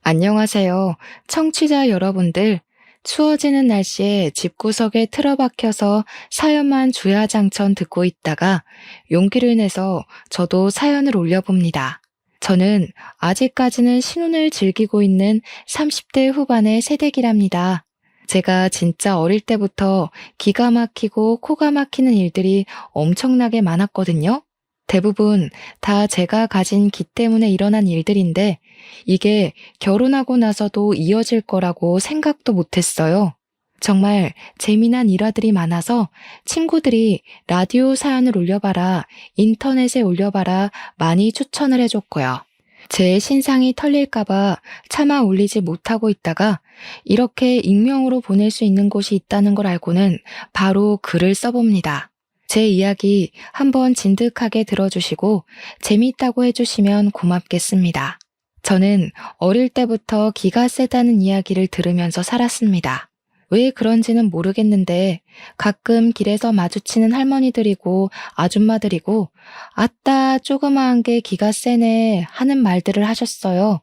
안녕하세요. 청취자 여러분들. 추워지는 날씨에 집구석에 틀어박혀서 사연만 주야장천 듣고 있다가 용기를 내서 저도 사연을 올려봅니다. 저는 아직까지는 신혼을 즐기고 있는 30대 후반의 새댁이랍니다. 제가 진짜 어릴 때부터 기가 막히고 코가 막히는 일들이 엄청나게 많았거든요. 대부분 다 제가 가진 기 때문에 일어난 일들인데 이게 결혼하고 나서도 이어질 거라고 생각도 못했어요. 정말 재미난 일화들이 많아서 친구들이 라디오 사연을 올려봐라, 인터넷에 올려봐라 많이 추천을 해줬고요. 제 신상이 털릴까봐 차마 올리지 못하고 있다가 이렇게 익명으로 보낼 수 있는 곳이 있다는 걸 알고는 바로 글을 써봅니다. 제 이야기 한번 진득하게 들어주시고 재미있다고 해주시면 고맙겠습니다. 저는 어릴 때부터 기가 세다는 이야기를 들으면서 살았습니다. 왜 그런지는 모르겠는데 가끔 길에서 마주치는 할머니들이고 아줌마들이고 아따 조그마한 게 기가 세네 하는 말들을 하셨어요.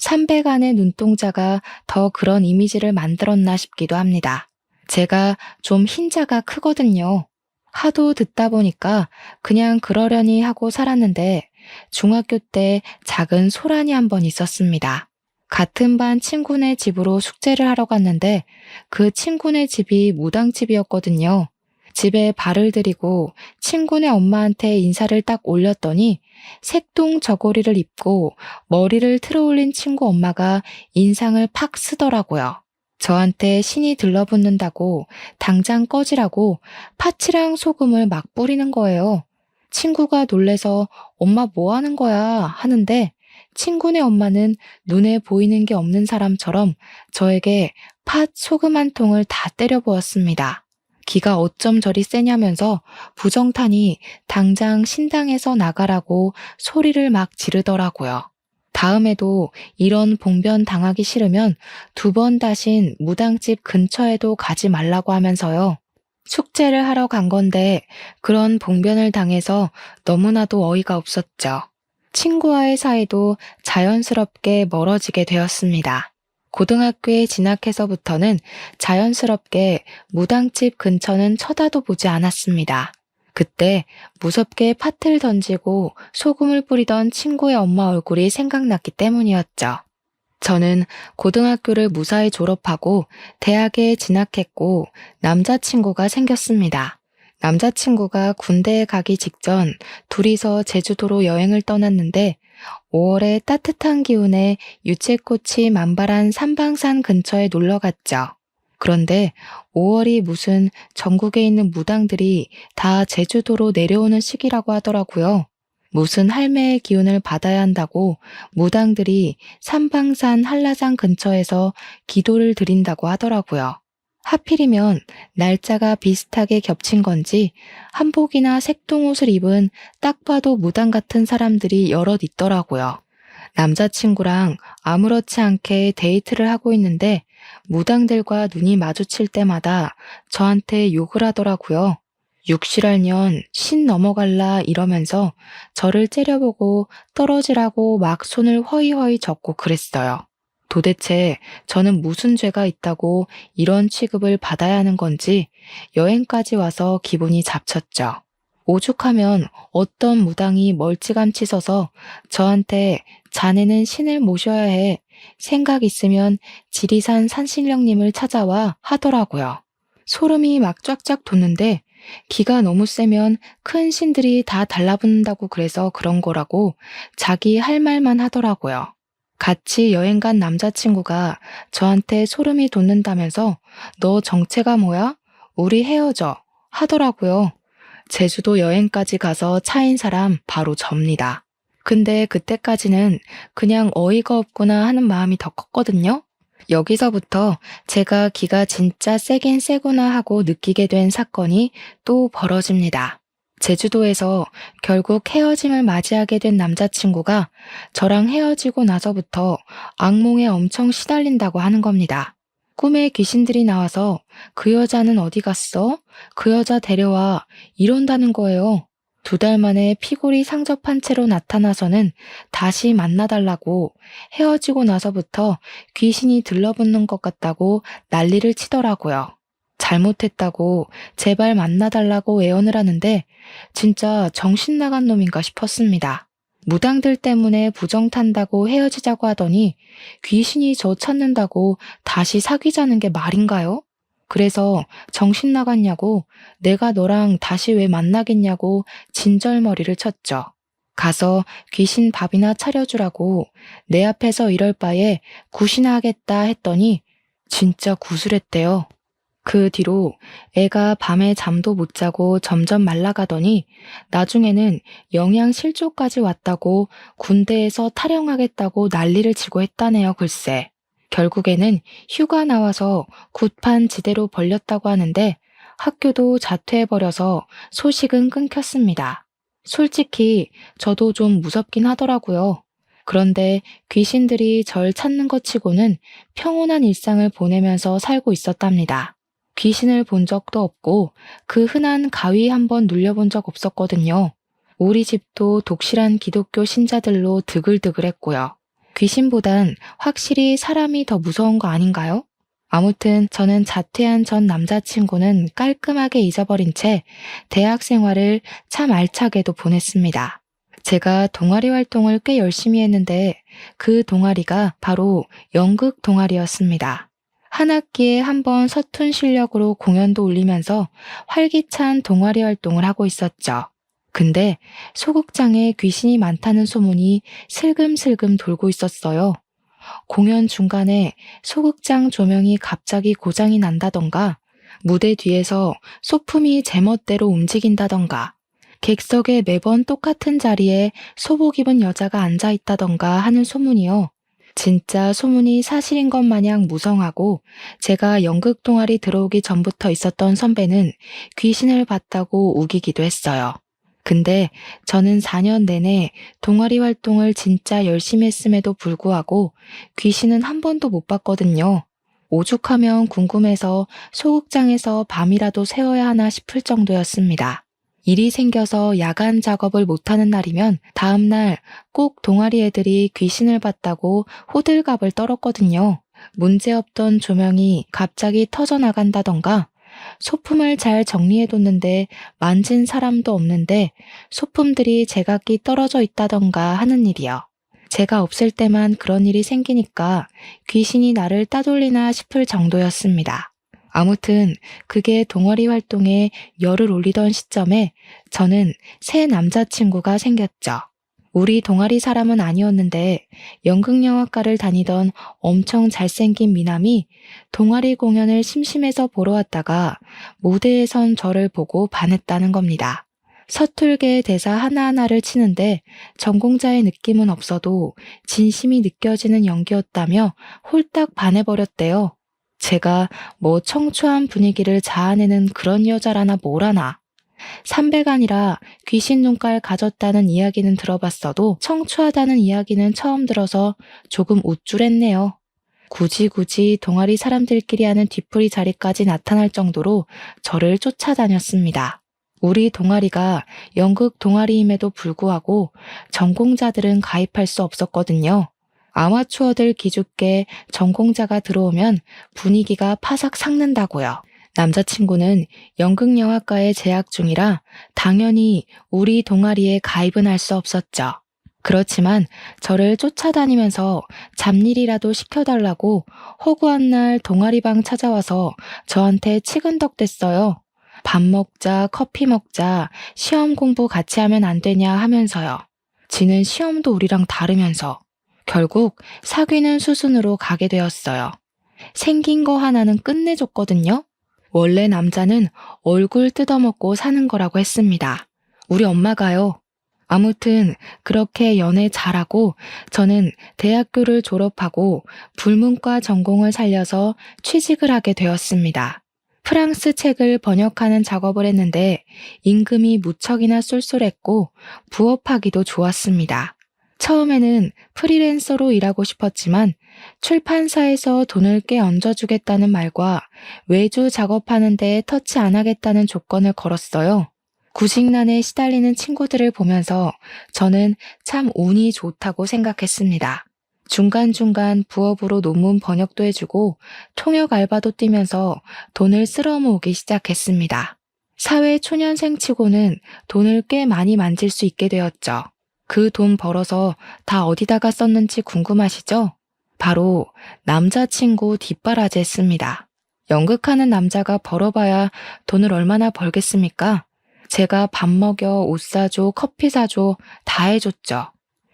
300안의 눈동자가 더 그런 이미지를 만들었나 싶기도 합니다. 제가 좀 흰자가 크거든요. 하도 듣다 보니까 그냥 그러려니 하고 살았는데 중학교 때 작은 소란이 한 번 있었습니다. 같은 반 친구네 집으로 숙제를 하러 갔는데 그 친구네 집이 무당집이었거든요. 집에 발을 들이고 친구네 엄마한테 인사를 딱 올렸더니 색동 저고리를 입고 머리를 틀어올린 친구 엄마가 인상을 팍 쓰더라고요. 저한테 신이 들러붙는다고 당장 꺼지라고 파치랑 소금을 막 뿌리는 거예요. 친구가 놀래서 엄마 뭐 하는 거야 하는데 친구네 엄마는 눈에 보이는 게 없는 사람처럼 저에게 팥 소금 한 통을 다 때려 부었습니다. 기가 어쩜 저리 세냐면서 부정타니 당장 신당에서 나가라고 소리를 막 지르더라고요. 다음에도 이런 봉변 당하기 싫으면 2번 다신 무당집 근처에도 가지 말라고 하면서요. 숙제를 하러 간 건데 그런 봉변을 당해서 너무나도 어이가 없었죠. 친구와의 사이도 자연스럽게 멀어지게 되었습니다. 고등학교에 진학해서부터는 자연스럽게 무당집 근처는 쳐다도 보지 않았습니다. 그때 무섭게 팥을 던지고 소금을 뿌리던 친구의 엄마 얼굴이 생각났기 때문이었죠. 저는 고등학교를 무사히 졸업하고 대학에 진학했고 남자친구가 생겼습니다. 남자친구가 군대에 가기 직전 둘이서 제주도로 여행을 떠났는데 5월에 따뜻한 기운에 유채꽃이 만발한 삼방산 근처에 놀러 갔죠. 그런데 5월이 무슨 전국에 있는 무당들이 다 제주도로 내려오는 시기라고 하더라고요. 무슨 할매의 기운을 받아야 한다고 무당들이 삼방산 한라산 근처에서 기도를 드린다고 하더라고요. 하필이면 날짜가 비슷하게 겹친 건지 한복이나 색동옷을 입은 딱 봐도 무당 같은 사람들이 여럿 있더라고요. 남자친구랑 아무렇지 않게 데이트를 하고 있는데 무당들과 눈이 마주칠 때마다 저한테 욕을 하더라고요. 육실할년 신 넘어갈라 이러면서 저를 째려보고 떨어지라고 막 손을 허이허이 젓고 그랬어요. 도대체 저는 무슨 죄가 있다고 이런 취급을 받아야 하는 건지 여행까지 와서 기분이 잡쳤죠. 오죽하면 어떤 무당이 멀찌감치 서서 저한테 자네는 신을 모셔야 해. 생각 있으면 지리산 산신령님을 찾아와 하더라고요. 소름이 막 쫙쫙 돋는데 기가 너무 세면 큰 신들이 다 달라붙는다고 그래서 그런 거라고 자기 할 말만 하더라고요. 같이 여행 간 남자친구가 저한테 소름이 돋는다면서 너 정체가 뭐야? 우리 헤어져 하더라고요. 제주도 여행까지 가서 차인 사람 바로 접니다. 근데 그때까지는 그냥 어이가 없구나 하는 마음이 더 컸거든요. 여기서부터 제가 기가 진짜 세긴 세구나 하고 느끼게 된 사건이 또 벌어집니다. 제주도에서 결국 헤어짐을 맞이하게 된 남자친구가 저랑 헤어지고 나서부터 악몽에 엄청 시달린다고 하는 겁니다. 꿈에 귀신들이 나와서 그 여자는 어디 갔어? 그 여자 데려와 이런다는 거예요. 2달 만에 피골이 상접한 채로 나타나서는 다시 만나달라고 헤어지고 나서부터 귀신이 들러붙는 것 같다고 난리를 치더라고요. 잘못했다고 제발 만나달라고 애원을 하는데 진짜 정신 나간 놈인가 싶었습니다. 무당들 때문에 부정 탄다고 헤어지자고 하더니 귀신이 저 찾는다고 다시 사귀자는 게 말인가요? 그래서 정신 나갔냐고 내가 너랑 다시 왜 만나겠냐고 진절머리를 쳤죠. 가서 귀신 밥이나 차려주라고 내 앞에서 이럴 바에 굿이나 하겠다 했더니 진짜 구슬했대요. 그 뒤로 애가 밤에 잠도 못 자고 점점 말라가더니 나중에는 영양실조까지 왔다고 군대에서 탈영하겠다고 난리를 치고 했다네요, 글쎄. 결국에는 휴가 나와서 굿판 지대로 벌렸다고 하는데 학교도 자퇴해버려서 소식은 끊겼습니다. 솔직히 저도 좀 무섭긴 하더라고요. 그런데 귀신들이 절 찾는 것 치고는 평온한 일상을 보내면서 살고 있었답니다. 귀신을 본 적도 없고 그 흔한 가위 한번 눌려본 적 없었거든요. 우리 집도 독실한 기독교 신자들로 드글드글했고요. 귀신보단 확실히 사람이 더 무서운 거 아닌가요? 아무튼 저는 자퇴한 전 남자친구는 깔끔하게 잊어버린 채 대학 생활을 참 알차게도 보냈습니다. 제가 동아리 활동을 꽤 열심히 했는데 그 동아리가 바로 연극 동아리였습니다. 한 학기에 한 번 서툰 실력으로 공연도 올리면서 활기찬 동아리 활동을 하고 있었죠. 근데 소극장에 귀신이 많다는 소문이 슬금슬금 돌고 있었어요. 공연 중간에 소극장 조명이 갑자기 고장이 난다던가, 무대 뒤에서 소품이 제멋대로 움직인다던가, 객석에 매번 똑같은 자리에 소복 입은 여자가 앉아있다던가 하는 소문이요. 진짜 소문이 사실인 것 마냥 무성하고 제가 연극 동아리 들어오기 전부터 있었던 선배는 귀신을 봤다고 우기기도 했어요. 근데 저는 4년 내내 동아리 활동을 진짜 열심히 했음에도 불구하고 귀신은 한 번도 못 봤거든요. 오죽하면 궁금해서 소극장에서 밤이라도 새워야 하나 싶을 정도였습니다. 일이 생겨서 야간 작업을 못하는 날이면 다음날 꼭 동아리 애들이 귀신을 봤다고 호들갑을 떨었거든요. 문제없던 조명이 갑자기 터져나간다던가, 소품을 잘 정리해뒀는데 만진 사람도 없는데 소품들이 제각기 떨어져 있다던가 하는 일이요. 제가 없을 때만 그런 일이 생기니까 귀신이 나를 따돌리나 싶을 정도였습니다. 아무튼 그게 동아리 활동에 열을 올리던 시점에 저는 새 남자친구가 생겼죠. 우리 동아리 사람은 아니었는데 연극영화과를 다니던 엄청 잘생긴 미남이 동아리 공연을 심심해서 보러 왔다가 무대에 선 저를 보고 반했다는 겁니다. 서툴게 대사 하나하나를 치는데 전공자의 느낌은 없어도 진심이 느껴지는 연기였다며 홀딱 반해버렸대요. 제가 뭐 청초한 분위기를 자아내는 그런 여자라나 뭐라나. 삼배가 아니라 귀신 눈깔 가졌다는 이야기는 들어봤어도 청초하다는 이야기는 처음 들어서 조금 우쭐했네요. 굳이 동아리 사람들끼리 하는 뒤풀이 자리까지 나타날 정도로 저를 쫓아다녔습니다. 우리 동아리가 연극 동아리임에도 불구하고 전공자들은 가입할 수 없었거든요. 아마추어들 기죽게 전공자가 들어오면 분위기가 파삭 삭는다고요. 남자친구는 연극영화과에 재학 중이라 당연히 우리 동아리에 가입은 할 수 없었죠. 그렇지만 저를 쫓아다니면서 잡일이라도 시켜달라고 허구한 날 동아리방 찾아와서 저한테 치근덕댔어요. 밥 먹자, 커피 먹자, 시험 공부 같이 하면 안 되냐 하면서요. 지는 시험도 우리랑 다르면서. 결국 사귀는 수순으로 가게 되었어요. 생긴 거 하나는 끝내줬거든요. 원래 남자는 얼굴 뜯어먹고 사는 거라고 했습니다. 우리 엄마가요. 아무튼 그렇게 연애 잘하고 저는 대학교를 졸업하고 불문과 전공을 살려서 취직을 하게 되었습니다. 프랑스 책을 번역하는 작업을 했는데 임금이 무척이나 쏠쏠했고 부업하기도 좋았습니다. 처음에는 프리랜서로 일하고 싶었지만 출판사에서 돈을 꽤 얹어주겠다는 말과 외주 작업하는 데 터치 안 하겠다는 조건을 걸었어요. 구직난에 시달리는 친구들을 보면서 저는 참 운이 좋다고 생각했습니다. 중간중간 부업으로 논문 번역도 해주고 통역 알바도 뛰면서 돈을 쓸어 모으기 시작했습니다. 사회 초년생 치고는 돈을 꽤 많이 만질 수 있게 되었죠. 그 돈 벌어서 다 어디다가 썼는지 궁금하시죠? 바로 남자친구 뒷바라지 했습니다. 연극하는 남자가 벌어봐야 돈을 얼마나 벌겠습니까? 제가 밥 먹여, 옷 사줘, 커피 사줘 다 해줬죠.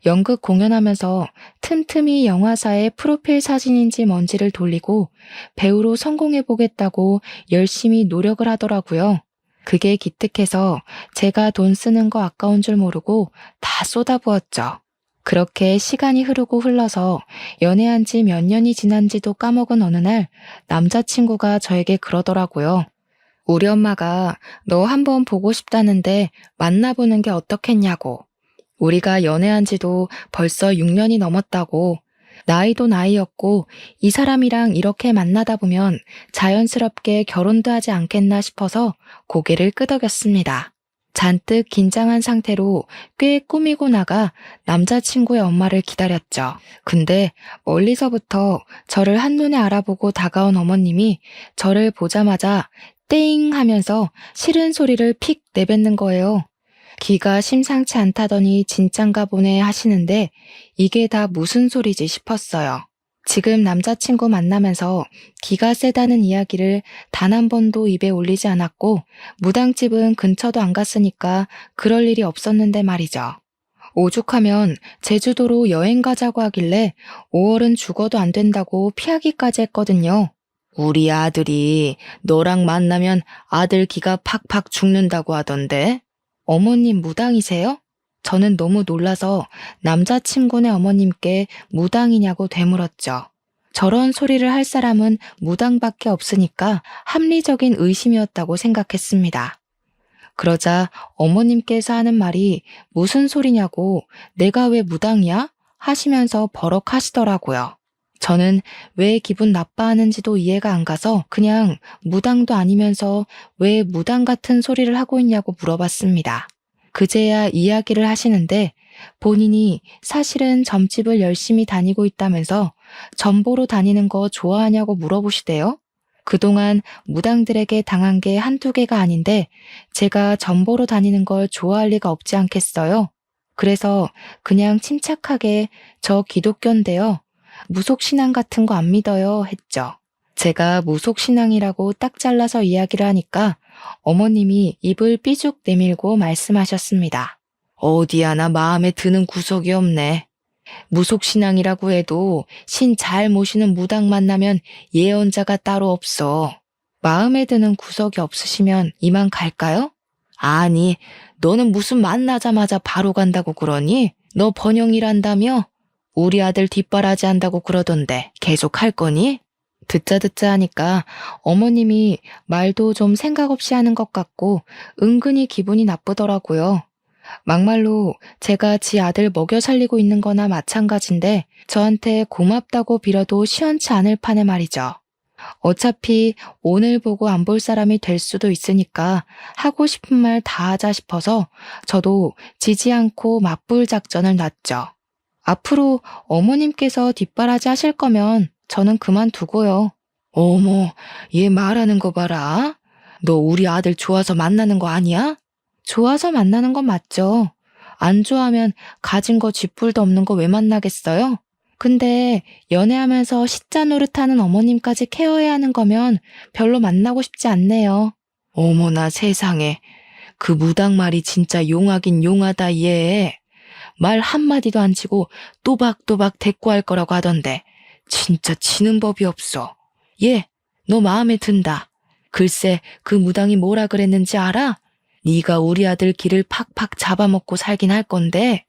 연극 공연하면서 틈틈이 영화사의 프로필 사진인지 뭔지를 돌리고 배우로 성공해보겠다고 열심히 노력을 하더라고요. 그게 기특해서 제가 돈 쓰는 거 아까운 줄 모르고 다 쏟아부었죠. 그렇게 시간이 흐르고 흘러서 연애한 지 몇 년이 지난지도 까먹은 어느 날 남자친구가 저에게 그러더라고요. 우리 엄마가 너 한번 보고 싶다는데 만나보는 게 어떻겠냐고. 우리가 연애한 지도 벌써 6년이 넘었다고. 나이도 나이였고 이 사람이랑 이렇게 만나다 보면 자연스럽게 결혼도 하지 않겠나 싶어서 고개를 끄덕였습니다. 잔뜩 긴장한 상태로 꽤 꾸미고 나가 남자친구의 엄마를 기다렸죠. 근데 멀리서부터 저를 한눈에 알아보고 다가온 어머님이 저를 보자마자 땡 하면서 싫은 소리를 픽 내뱉는 거예요. 귀가 심상치 않다더니 진짠가 보네 하시는데 이게 다 무슨 소리지 싶었어요. 지금 남자친구 만나면서 기가 세다는 이야기를 단 한 번도 입에 올리지 않았고 무당집은 근처도 안 갔으니까 그럴 일이 없었는데 말이죠. 오죽하면 제주도로 여행 가자고 하길래 5월은 죽어도 안 된다고 피하기까지 했거든요. 우리 아들이 너랑 만나면 아들 기가 팍팍 죽는다고 하던데. 어머님 무당이세요? 저는 너무 놀라서 남자친구네 어머님께 무당이냐고 되물었죠. 저런 소리를 할 사람은 무당밖에 없으니까 합리적인 의심이었다고 생각했습니다. 그러자 어머님께서 하는 말이 무슨 소리냐고 내가 왜 무당이야? 하시면서 버럭 하시더라고요. 저는 왜 기분 나빠하는지도 이해가 안 가서 그냥 무당도 아니면서 왜 무당 같은 소리를 하고 있냐고 물어봤습니다. 그제야 이야기를 하시는데 본인이 사실은 점집을 열심히 다니고 있다면서 점보러 다니는 거 좋아하냐고 물어보시대요. 그동안 무당들에게 당한 게 한두 개가 아닌데 제가 점보러 다니는 걸 좋아할 리가 없지 않겠어요? 그래서 그냥 침착하게 저 기독교인데요. 무속신앙 같은 거 안 믿어요 했죠. 제가 무속신앙이라고 딱 잘라서 이야기를 하니까 어머님이 입을 삐죽 내밀고 말씀하셨습니다. 어디 하나 마음에 드는 구석이 없네. 무속신앙이라고 해도 신 잘 모시는 무당 만나면 예언자가 따로 없어. 마음에 드는 구석이 없으시면 이만 갈까요? 아니, 너는 무슨 만나자마자 바로 간다고 그러니? 너 번영이란다며? 우리 아들 뒷바라지 한다고 그러던데 계속 할 거니? 듣자 하니까 어머님이 말도 좀 생각 없이 하는 것 같고 은근히 기분이 나쁘더라고요. 막말로 제가 지 아들 먹여 살리고 있는 거나 마찬가지인데 저한테 고맙다고 빌어도 시원치 않을 판에 말이죠. 어차피 오늘 보고 안 볼 사람이 될 수도 있으니까 하고 싶은 말 다 하자 싶어서 저도 지지 않고 맞불 작전을 놨죠. 앞으로 어머님께서 뒷바라지 하실 거면 저는 그만두고요. 어머, 얘 말하는 거 봐라. 너 우리 아들 좋아서 만나는 거 아니야? 좋아서 만나는 건 맞죠. 안 좋아하면 가진 거 쥐뿔도 없는 거 왜 만나겠어요? 근데 연애하면서 시자 노릇하는 어머님까지 케어해야 하는 거면 별로 만나고 싶지 않네요. 어머나 세상에. 그 무당 말이 진짜 용하긴 용하다 얘. 말 한마디도 안 치고 또박또박 대꾸할 거라고 하던데 진짜 치는 법이 없어. 얘, 너 마음에 든다. 글쎄 그 무당이 뭐라 그랬는지 알아? 네가 우리 아들 길을 팍팍 잡아먹고 살긴 할 건데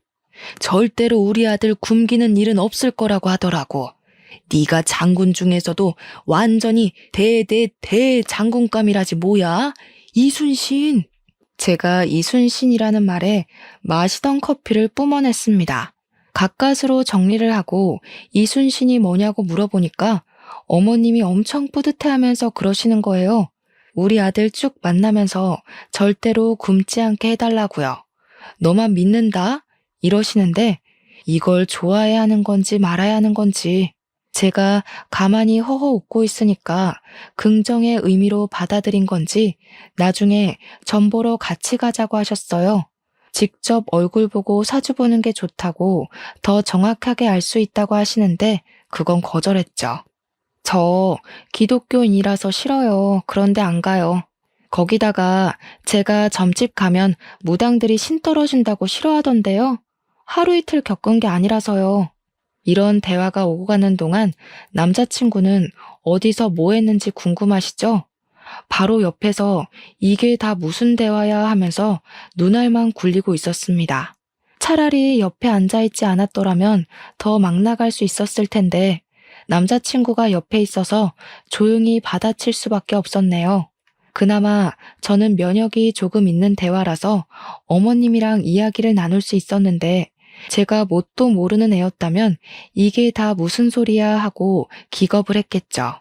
절대로 우리 아들 굶기는 일은 없을 거라고 하더라고. 네가 장군 중에서도 완전히 대장군감이라지 뭐야? 이순신. 제가 이순신이라는 말에 마시던 커피를 뿜어냈습니다. 가까스로 정리를 하고 이순신이 뭐냐고 물어보니까 어머님이 엄청 뿌듯해하면서 그러시는 거예요. 우리 아들 쭉 만나면서 절대로 굶지 않게 해달라고요. 너만 믿는다? 이러시는데 이걸 좋아해야 하는 건지 말아야 하는 건지 제가 가만히 허허 웃고 있으니까 긍정의 의미로 받아들인 건지 나중에 전 보러 같이 가자고 하셨어요. 직접 얼굴 보고 사주 보는 게 좋다고 더 정확하게 알 수 있다고 하시는데 그건 거절했죠. 저 기독교인이라서 싫어요. 그런데 안 가요. 거기다가 제가 점집 가면 무당들이 신 떨어진다고 싫어하던데요. 하루 이틀 겪은 게 아니라서요. 이런 대화가 오고 가는 동안 남자친구는 어디서 뭐 했는지 궁금하시죠? 바로 옆에서 이게 다 무슨 대화야 하면서 눈알만 굴리고 있었습니다. 차라리 옆에 앉아있지 않았더라면 더 막 나갈 수 있었을 텐데 남자친구가 옆에 있어서 조용히 받아칠 수밖에 없었네요. 그나마 저는 면역이 조금 있는 대화라서 어머님이랑 이야기를 나눌 수 있었는데 제가 뭣도 모르는 애였다면 이게 다 무슨 소리야 하고 기겁을 했겠죠.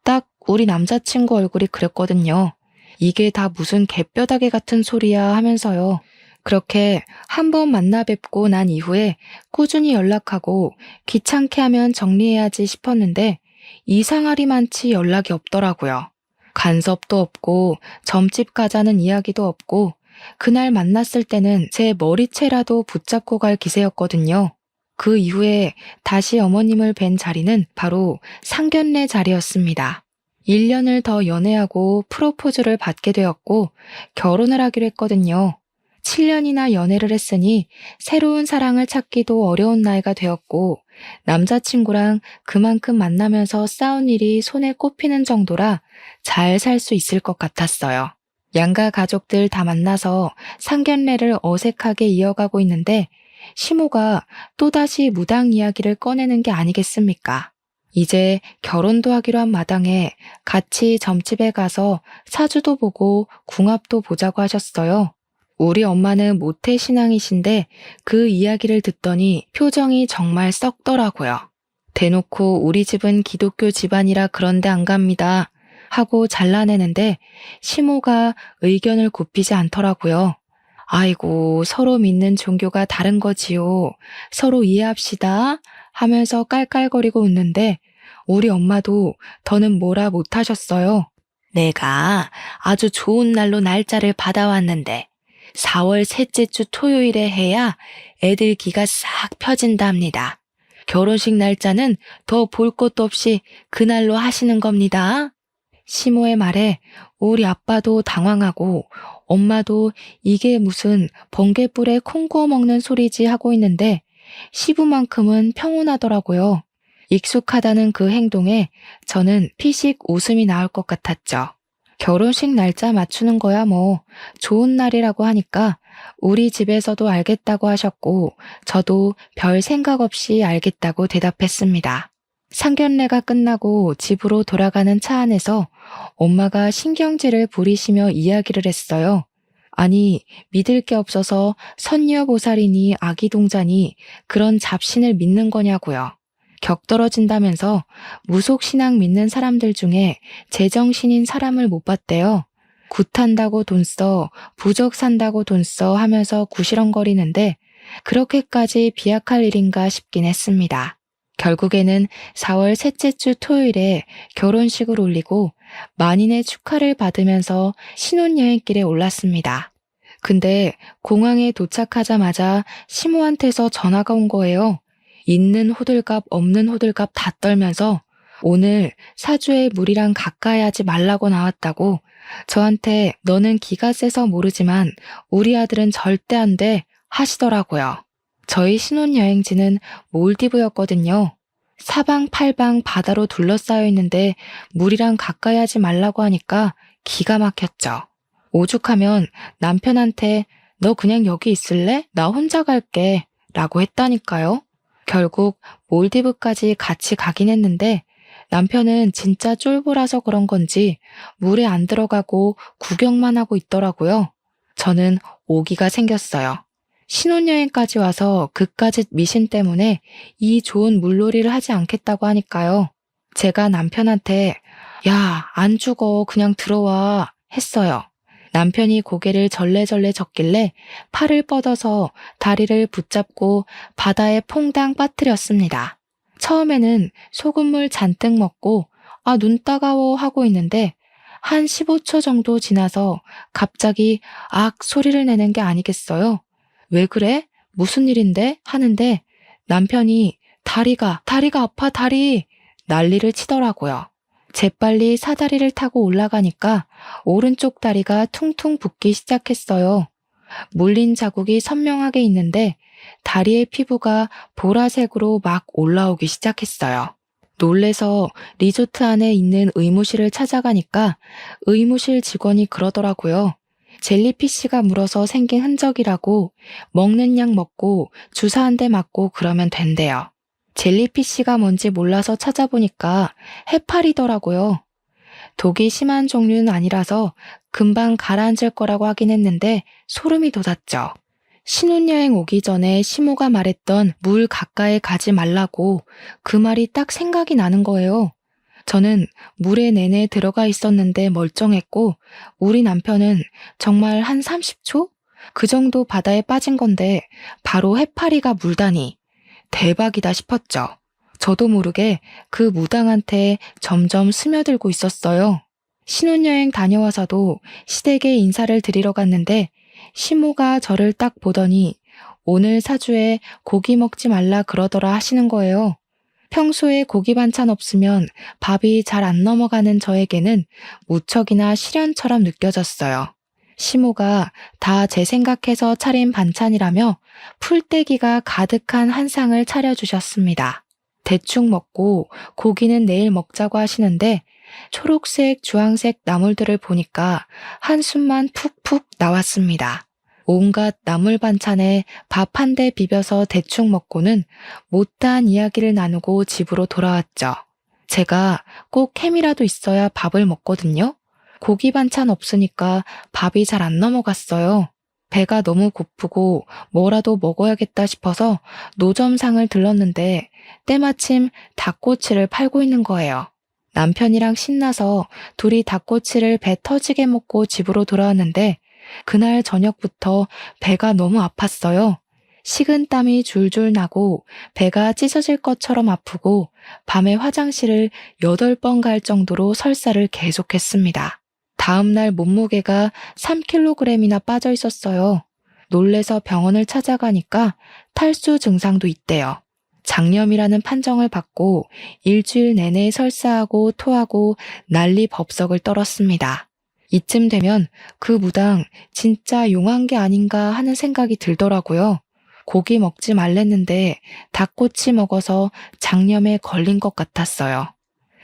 딱 우리 남자친구 얼굴이 그랬거든요. 이게 다 무슨 개뼈다귀 같은 소리야 하면서요. 그렇게 한 번 만나 뵙고 난 이후에 꾸준히 연락하고 귀찮게 하면 정리해야지 싶었는데 이상하리만치 연락이 없더라고요. 간섭도 없고 점집 가자는 이야기도 없고 그날 만났을 때는 제 머리채라도 붙잡고 갈 기세였거든요. 그 이후에 다시 어머님을 뵌 자리는 바로 상견례 자리였습니다. 1년을 더 연애하고 프로포즈를 받게 되었고 결혼을 하기로 했거든요. 7년이나 연애를 했으니 새로운 사랑을 찾기도 어려운 나이가 되었고 남자친구랑 그만큼 만나면서 싸운 일이 손에 꼽히는 정도라 잘 살 수 있을 것 같았어요. 양가 가족들 다 만나서 상견례를 어색하게 이어가고 있는데 시모가 또다시 무당 이야기를 꺼내는 게 아니겠습니까? 이제 결혼도 하기로 한 마당에 같이 점집에 가서 사주도 보고 궁합도 보자고 하셨어요. 우리 엄마는 모태신앙이신데 그 이야기를 듣더니 표정이 정말 썩더라고요. 대놓고 우리 집은 기독교 집안이라 그런데 안 갑니다 하고 잘라내는데 시모가 의견을 굽히지 않더라고요. 아이고, 서로 믿는 종교가 다른 거지요. 서로 이해합시다 하면서 깔깔거리고 웃는데 우리 엄마도 더는 뭐라 못하셨어요. 내가 아주 좋은 날로 날짜를 받아왔는데 4월 셋째 주 토요일에 해야 애들 기가 싹 펴진답니다. 결혼식 날짜는 더 볼 것도 없이 그날로 하시는 겁니다. 시모의 말에 우리 아빠도 당황하고 엄마도 이게 무슨 번개불에 콩 구워 먹는 소리지 하고 있는데 시부만큼은 평온하더라고요. 익숙하다는 그 행동에 저는 피식 웃음이 나올 것 같았죠. 결혼식 날짜 맞추는 거야 뭐 좋은 날이라고 하니까 우리 집에서도 알겠다고 하셨고 저도 별 생각 없이 알겠다고 대답했습니다. 상견례가 끝나고 집으로 돌아가는 차 안에서 엄마가 신경질을 부리시며 이야기를 했어요. 아니, 믿을 게 없어서 선녀보살이니 아기동자니 그런 잡신을 믿는 거냐고요. 격떨어진다면서 무속신앙 믿는 사람들 중에 제정신인 사람을 못 봤대요. 굿한다고 돈 써, 부적 산다고 돈 써 하면서 구시렁거리는데 그렇게까지 비약할 일인가 싶긴 했습니다. 결국에는 4월 셋째 주 토요일에 결혼식을 올리고 만인의 축하를 받으면서 신혼여행길에 올랐습니다. 근데 공항에 도착하자마자 시모한테서 전화가 온 거예요. 있는 호들갑 없는 호들갑 다 떨면서 오늘 사주에 물이랑 가까이 하지 말라고 나왔다고 저한테 너는 기가 세서 모르지만 우리 아들은 절대 안 돼 하시더라고요. 저희 신혼여행지는 몰디브였거든요. 사방팔방 바다로 둘러싸여 있는데 물이랑 가까이 하지 말라고 하니까 기가 막혔죠. 오죽하면 남편한테 너 그냥 여기 있을래? 나 혼자 갈게 라고 했다니까요. 결국 몰디브까지 같이 가긴 했는데 남편은 진짜 쫄보라서 그런 건지 물에 안 들어가고 구경만 하고 있더라고요. 저는 오기가 생겼어요. 신혼여행까지 와서 그까짓 미신 때문에 이 좋은 물놀이를 하지 않겠다고 하니까요. 제가 남편한테 야, 안 죽어. 그냥 들어와. 했어요. 남편이 고개를 절레절레 젓길래 팔을 뻗어서 다리를 붙잡고 바다에 퐁당 빠뜨렸습니다. 처음에는 소금물 잔뜩 먹고 눈 따가워 하고 있는데 한 15초 정도 지나서 갑자기 악 소리를 내는 게 아니겠어요? 왜 그래? 무슨 일인데? 하는데 남편이 다리가 아파 다리 난리를 치더라고요. 재빨리 사다리를 타고 올라가니까 오른쪽 다리가 퉁퉁 붓기 시작했어요. 물린 자국이 선명하게 있는데 다리의 피부가 보라색으로 막 올라오기 시작했어요. 놀래서 리조트 안에 있는 의무실을 찾아가니까 의무실 직원이 그러더라고요. 젤리피쉬가 물어서 생긴 흔적이라고 먹는 약 먹고 주사 한 대 맞고 그러면 된대요. 젤리피쉬가 뭔지 몰라서 찾아보니까 해파리더라고요. 독이 심한 종류는 아니라서 금방 가라앉을 거라고 하긴 했는데 소름이 돋았죠. 신혼여행 오기 전에 시모가 말했던 물 가까이 가지 말라고 그 말이 딱 생각이 나는 거예요. 저는 물에 내내 들어가 있었는데 멀쩡했고 우리 남편은 정말 한 30초? 그 정도 바다에 빠진 건데 바로 해파리가 물다니 대박이다 싶었죠. 저도 모르게 그 무당한테 점점 스며들고 있었어요. 신혼여행 다녀와서도 시댁에 인사를 드리러 갔는데 시모가 저를 딱 보더니 오늘 사주에 고기 먹지 말라 그러더라 하시는 거예요. 평소에 고기 반찬 없으면 밥이 잘 안 넘어가는 저에게는 무척이나 시련처럼 느껴졌어요. 시모가 다 제 생각해서 차린 반찬이라며 풀떼기가 가득한 한 상을 차려주셨습니다. 대충 먹고 고기는 내일 먹자고 하시는데 초록색, 주황색 나물들을 보니까 한숨만 푹푹 나왔습니다. 온갖 나물 반찬에 밥 한 대 비벼서 대충 먹고는 못다한 이야기를 나누고 집으로 돌아왔죠. 제가 꼭 햄이라도 있어야 밥을 먹거든요. 고기 반찬 없으니까 밥이 잘 안 넘어갔어요. 배가 너무 고프고 뭐라도 먹어야겠다 싶어서 노점상을 들렀는데 때마침 닭꼬치를 팔고 있는 거예요. 남편이랑 신나서 둘이 닭꼬치를 배 터지게 먹고 집으로 돌아왔는데 그날 저녁부터 배가 너무 아팠어요. 식은땀이 줄줄 나고 배가 찢어질 것처럼 아프고 밤에 화장실을 8번 갈 정도로 설사를 계속했습니다. 다음날 몸무게가 3kg이나 빠져 있었어요. 놀래서 병원을 찾아가니까 탈수 증상도 있대요. 장염이라는 판정을 받고 일주일 내내 설사하고 토하고 난리 법석을 떨었습니다. 이쯤 되면 그 무당 진짜 용한 게 아닌가 하는 생각이 들더라고요. 고기 먹지 말랬는데 닭꼬치 먹어서 장염에 걸린 것 같았어요.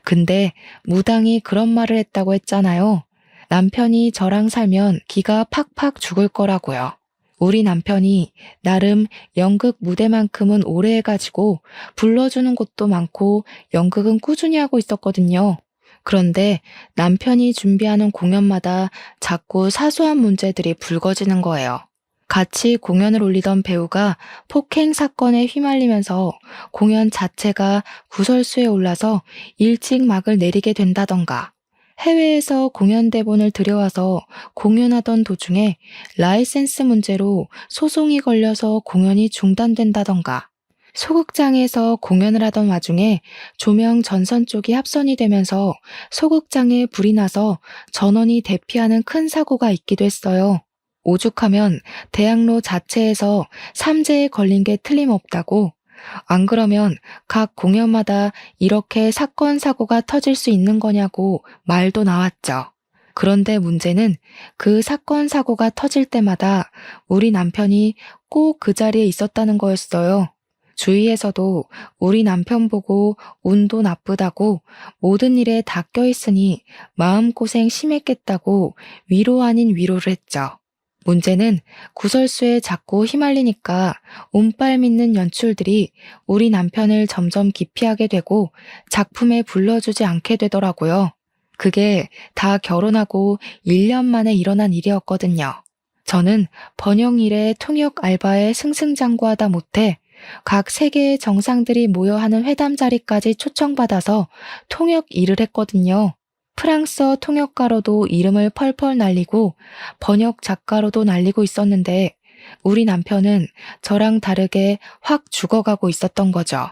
근데 무당이 그런 말을 했다고 했잖아요. 남편이 저랑 살면 기가 팍팍 죽을 거라고요. 우리 남편이 나름 연극 무대만큼은 오래 해가지고 불러주는 곳도 많고 연극은 꾸준히 하고 있었거든요. 그런데 남편이 준비하는 공연마다 자꾸 사소한 문제들이 불거지는 거예요. 같이 공연을 올리던 배우가 폭행 사건에 휘말리면서 공연 자체가 구설수에 올라서 일찍 막을 내리게 된다던가, 해외에서 공연 대본을 들여와서 공연하던 도중에 라이센스 문제로 소송이 걸려서 공연이 중단된다던가, 소극장에서 공연을 하던 와중에 조명 전선 쪽이 합선이 되면서 소극장에 불이 나서 전원이 대피하는 큰 사고가 있기도 했어요. 오죽하면 대학로 자체에서 삼재에 걸린 게 틀림없다고, 안 그러면 각 공연마다 이렇게 사건 사고가 터질 수 있는 거냐고 말도 나왔죠. 그런데 문제는 그 사건 사고가 터질 때마다 우리 남편이 꼭 그 자리에 있었다는 거였어요. 주위에서도 우리 남편 보고 운도 나쁘다고 모든 일에 다 껴있으니 마음고생 심했겠다고 위로 아닌 위로를 했죠. 문제는 구설수에 자꾸 휘말리니까 운빨 믿는 연출들이 우리 남편을 점점 기피하게 되고 작품에 불러주지 않게 되더라고요. 그게 다 결혼하고 1년 만에 일어난 일이었거든요. 저는 번영 일에 통역 알바에 승승장구하다 못해 각 세계의 정상들이 모여 하는 회담 자리까지 초청받아서 통역 일을 했거든요. 프랑스어 통역가로도 이름을 펄펄 날리고 번역 작가로도 날리고 있었는데 우리 남편은 저랑 다르게 확 죽어가고 있었던 거죠.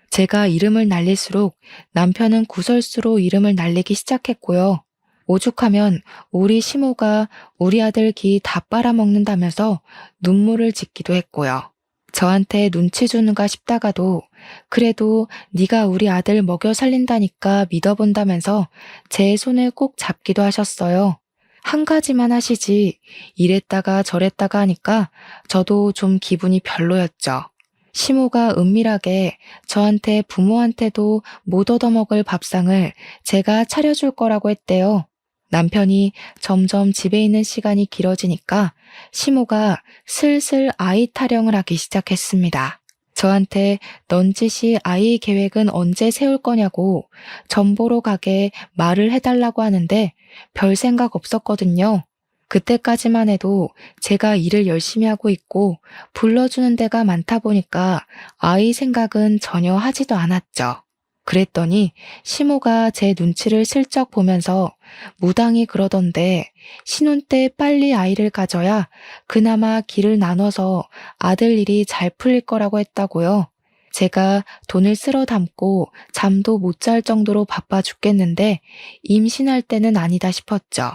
제가 이름을 날릴수록 남편은 구설수로 이름을 날리기 시작했고요. 오죽하면 우리 시모가 우리 아들 기 다 빨아먹는다면서 눈물을 짓기도 했고요. 저한테 눈치 주는가 싶다가도 그래도 네가 우리 아들 먹여 살린다니까 믿어본다면서 제 손을 꼭 잡기도 하셨어요. 한 가지만 하시지 이랬다가 저랬다가 하니까 저도 좀 기분이 별로였죠. 시모가 은밀하게 저한테 부모한테도 못 얻어먹을 밥상을 제가 차려줄 거라고 했대요. 남편이 점점 집에 있는 시간이 길어지니까 시모가 슬슬 아이 타령을 하기 시작했습니다. 저한테 넌지시 아이 계획은 언제 세울 거냐고 점 보러 가게 말을 해달라고 하는데 별 생각 없었거든요. 그때까지만 해도 제가 일을 열심히 하고 있고 불러주는 데가 많다 보니까 아이 생각은 전혀 하지도 않았죠. 그랬더니 시모가 제 눈치를 슬쩍 보면서 무당이 그러던데 신혼 때 빨리 아이를 가져야 그나마 길을 나눠서 아들 일이 잘 풀릴 거라고 했다고요. 제가 돈을 쓸어 담고 잠도 못 잘 정도로 바빠 죽겠는데 임신할 때는 아니다 싶었죠.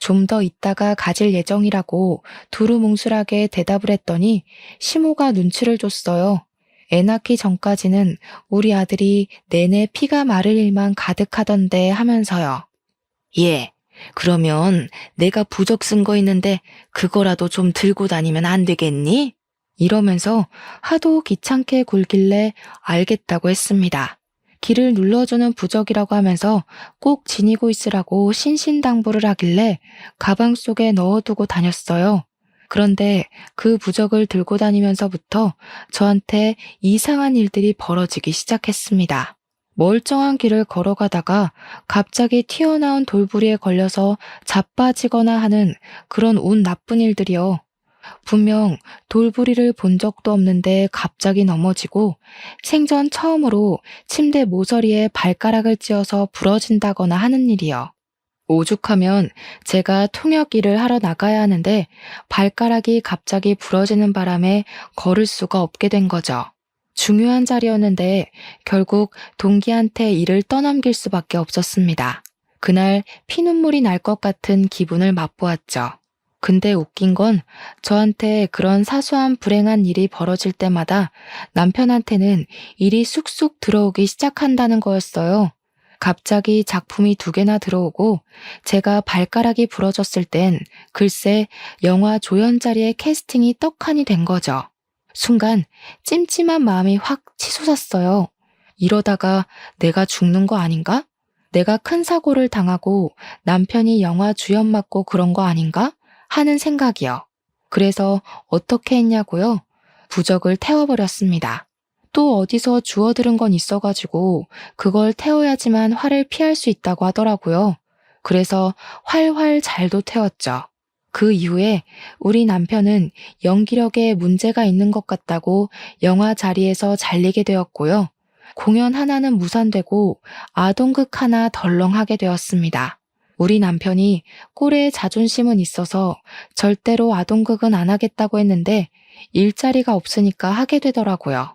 좀 더 있다가 가질 예정이라고 두루뭉술하게 대답을 했더니 시모가 눈치를 줬어요. 애 낳기 전까지는 우리 아들이 내내 피가 마를 일만 가득하던데 하면서요. 예, 그러면 내가 부적 쓴 거 있는데 그거라도 좀 들고 다니면 안 되겠니? 이러면서 하도 귀찮게 굴길래 알겠다고 했습니다. 길을 눌러주는 부적이라고 하면서 꼭 지니고 있으라고 신신당부를 하길래 가방 속에 넣어두고 다녔어요. 그런데 그 부적을 들고 다니면서부터 저한테 이상한 일들이 벌어지기 시작했습니다. 멀쩡한 길을 걸어가다가 갑자기 튀어나온 돌부리에 걸려서 자빠지거나 하는 그런 운 나쁜 일들이요. 분명 돌부리를 본 적도 없는데 갑자기 넘어지고 생전 처음으로 침대 모서리에 발가락을 찧어서 부러진다거나 하는 일이요. 오죽하면 제가 통역 일을 하러 나가야 하는데 발가락이 갑자기 부러지는 바람에 걸을 수가 없게 된 거죠. 중요한 자리였는데 결국 동기한테 일을 떠넘길 수밖에 없었습니다. 그날 피눈물이 날 것 같은 기분을 맛보았죠. 근데 웃긴 건 저한테 그런 사소한 불행한 일이 벌어질 때마다 남편한테는 일이 쑥쑥 들어오기 시작한다는 거였어요. 갑자기 작품이 2개나 들어오고 제가 발가락이 부러졌을 땐 글쎄 영화 조연자리의 캐스팅이 떡하니 된 거죠. 순간 찜찜한 마음이 확 치솟았어요. 이러다가 내가 죽는 거 아닌가? 내가 큰 사고를 당하고 남편이 영화 주연 맡고 그런 거 아닌가? 하는 생각이요. 그래서 어떻게 했냐고요? 부적을 태워버렸습니다. 또 어디서 주워들은 건 있어가지고 그걸 태워야지만 화를 피할 수 있다고 하더라고요. 그래서 활활 잘도 태웠죠. 그 이후에 우리 남편은 연기력에 문제가 있는 것 같다고 영화 자리에서 잘리게 되었고요. 공연 하나는 무산되고 아동극 하나 덜렁하게 되었습니다. 우리 남편이 꼴에 자존심은 있어서 절대로 아동극은 안 하겠다고 했는데 일자리가 없으니까 하게 되더라고요.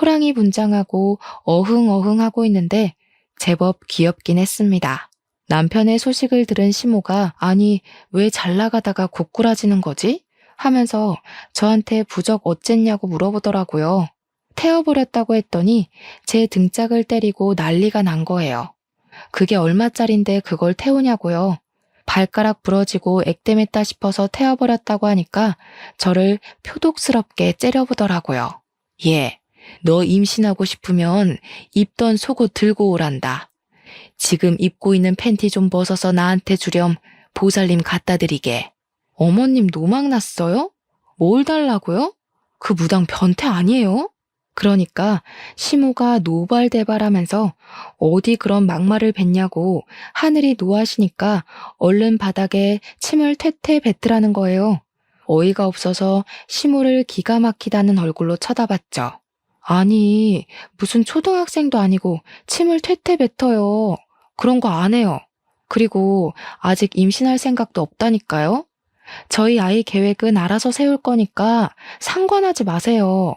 호랑이 분장하고 어흥어흥하고 있는데 제법 귀엽긴 했습니다. 남편의 소식을 들은 시모가 아니 왜 잘 나가다가 고꾸라지는 거지? 하면서 저한테 부적 어쨌냐고 물어보더라고요. 태워버렸다고 했더니 제 등짝을 때리고 난리가 난 거예요. 그게 얼마짜린데 그걸 태우냐고요. 발가락 부러지고 액땜했다 싶어서 태워버렸다고 하니까 저를 표독스럽게 째려보더라고요. 예, 너 임신하고 싶으면 입던 속옷 들고 오란다. 지금 입고 있는 팬티 좀 벗어서 나한테 주렴 보살님 갖다 드리게. 어머님 노망 났어요? 뭘 달라고요? 그 무당 변태 아니에요? 그러니까 시모가 노발대발하면서 어디 그런 막말을 뱉냐고 하늘이 노하시니까 얼른 바닥에 침을 퇴퇴 뱉으라는 거예요. 어이가 없어서 시모를 기가 막히다는 얼굴로 쳐다봤죠. 아니 무슨 초등학생도 아니고 침을 퇴퇴 뱉어요. 그런 거 안 해요. 그리고 아직 임신할 생각도 없다니까요. 저희 아이 계획은 알아서 세울 거니까 상관하지 마세요.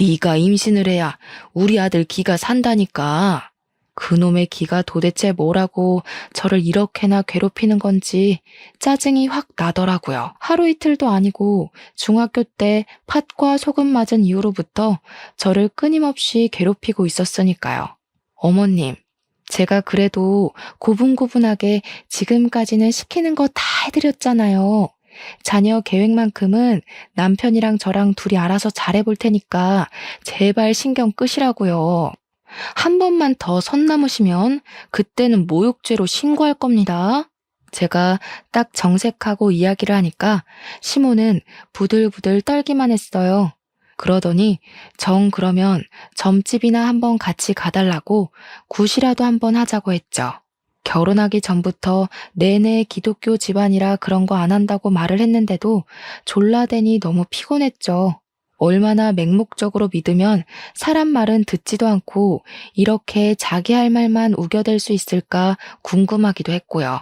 네가 임신을 해야 우리 아들 기가 산다니까. 그놈의 기가 도대체 뭐라고 저를 이렇게나 괴롭히는 건지 짜증이 확 나더라고요. 하루 이틀도 아니고 중학교 때 팥과 소금 맞은 이후로부터 저를 끊임없이 괴롭히고 있었으니까요. 어머님, 제가 그래도 고분고분하게 지금까지는 시키는 거 다 해드렸잖아요. 자녀 계획만큼은 남편이랑 저랑 둘이 알아서 잘해볼 테니까 제발 신경 끄시라고요. 한 번만 더 선 넘으시면 그때는 모욕죄로 신고할 겁니다. 제가 딱 정색하고 이야기를 하니까 시모는 부들부들 떨기만 했어요. 그러더니 정 그러면 점집이나 한번 같이 가달라고 굿이라도 한번 하자고 했죠. 결혼하기 전부터 내내 기독교 집안이라 그런 거 안 한다고 말을 했는데도 졸라대니 너무 피곤했죠. 얼마나 맹목적으로 믿으면 사람 말은 듣지도 않고 이렇게 자기 할 말만 우겨댈 수 있을까 궁금하기도 했고요.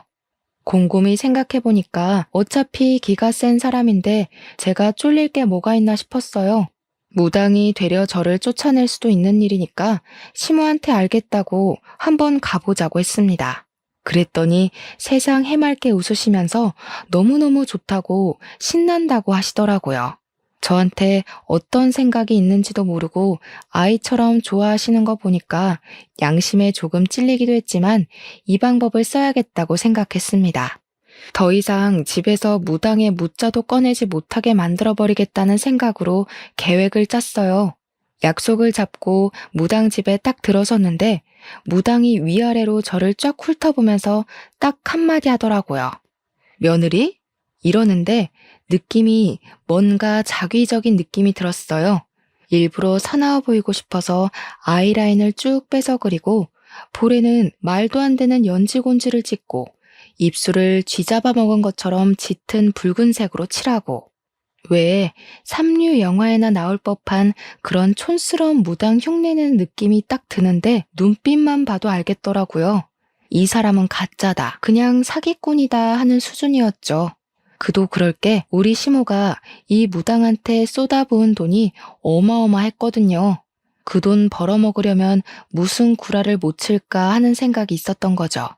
곰곰이 생각해보니까 어차피 기가 센 사람인데 제가 쫄릴 게 뭐가 있나 싶었어요. 무당이 되려 저를 쫓아낼 수도 있는 일이니까 시모한테 알겠다고 한번 가보자고 했습니다. 그랬더니 세상 해맑게 웃으시면서 너무너무 좋다고 신난다고 하시더라고요. 저한테 어떤 생각이 있는지도 모르고 아이처럼 좋아하시는 거 보니까 양심에 조금 찔리기도 했지만 이 방법을 써야겠다고 생각했습니다. 더 이상 집에서 무당의 무자도 꺼내지 못하게 만들어버리겠다는 생각으로 계획을 짰어요. 약속을 잡고 무당 집에 딱 들어섰는데 무당이 위아래로 저를 쫙 훑어보면서 딱 한마디 하더라고요. 며느리? 이러는데 느낌이 뭔가 자기적인 느낌이 들었어요. 일부러 사나워 보이고 싶어서 아이라인을 쭉 빼서 그리고 볼에는 말도 안 되는 연지곤지를 찍고 입술을 쥐잡아 먹은 것처럼 짙은 붉은색으로 칠하고 왜 삼류 영화에나 나올 법한 그런 촌스러운 무당 흉내내는 느낌이 딱 드는데 눈빛만 봐도 알겠더라고요. 이 사람은 가짜다, 그냥 사기꾼이다 하는 수준이었죠. 그도 그럴 게 우리 시모가 이 무당한테 쏟아부은 돈이 어마어마했거든요. 그 돈 벌어먹으려면 무슨 구라를 못 칠까 하는 생각이 있었던 거죠.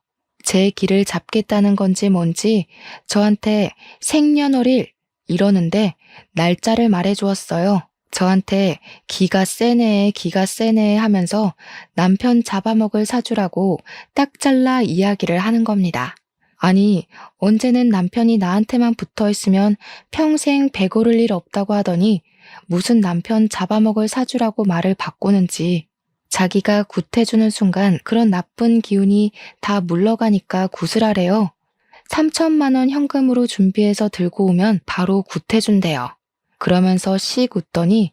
제 길을 잡겠다는 건지 뭔지 저한테 생년월일 이러는데 날짜를 말해주었어요. 저한테 기가 세네 하면서 남편 잡아먹을 사주라고 딱 잘라 이야기를 하는 겁니다. 아니, 언제는 남편이 나한테만 붙어있으면 평생 배고를 일 없다고 하더니 무슨 남편 잡아먹을 사주라고 말을 바꾸는지. 자기가 굿해주는 순간 그런 나쁜 기운이 다 물러가니까 굿을 하래요. 3천만 원 현금으로 준비해서 들고 오면 바로 굿해준대요. 그러면서 씩 웃더니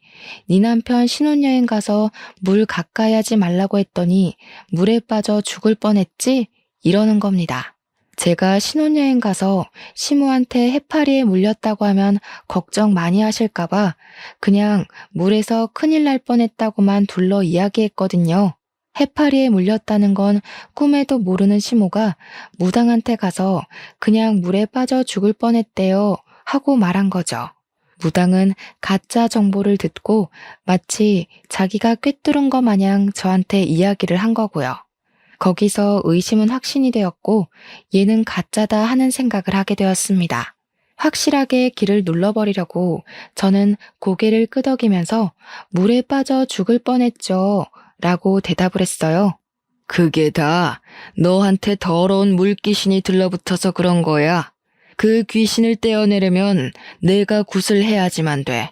네 남편 신혼여행 가서 물 가까이 하지 말라고 했더니 물에 빠져 죽을 뻔했지? 이러는 겁니다. 제가 신혼여행 가서 시모한테 해파리에 물렸다고 하면 걱정 많이 하실까봐 그냥 물에서 큰일 날 뻔했다고만 둘러 이야기했거든요. 해파리에 물렸다는 건 꿈에도 모르는 시모가 무당한테 가서 그냥 물에 빠져 죽을 뻔했대요 하고 말한 거죠. 무당은 가짜 정보를 듣고 마치 자기가 꿰뚫은 것 마냥 저한테 이야기를 한 거고요. 거기서 의심은 확신이 되었고 얘는 가짜다 하는 생각을 하게 되었습니다. 확실하게 길을 눌러버리려고 저는 고개를 끄덕이면서 물에 빠져 죽을 뻔했죠 라고 대답을 했어요. 그게 다 너한테 더러운 물귀신이 들러붙어서 그런 거야. 그 귀신을 떼어내려면 내가 굿을 해야지만 돼.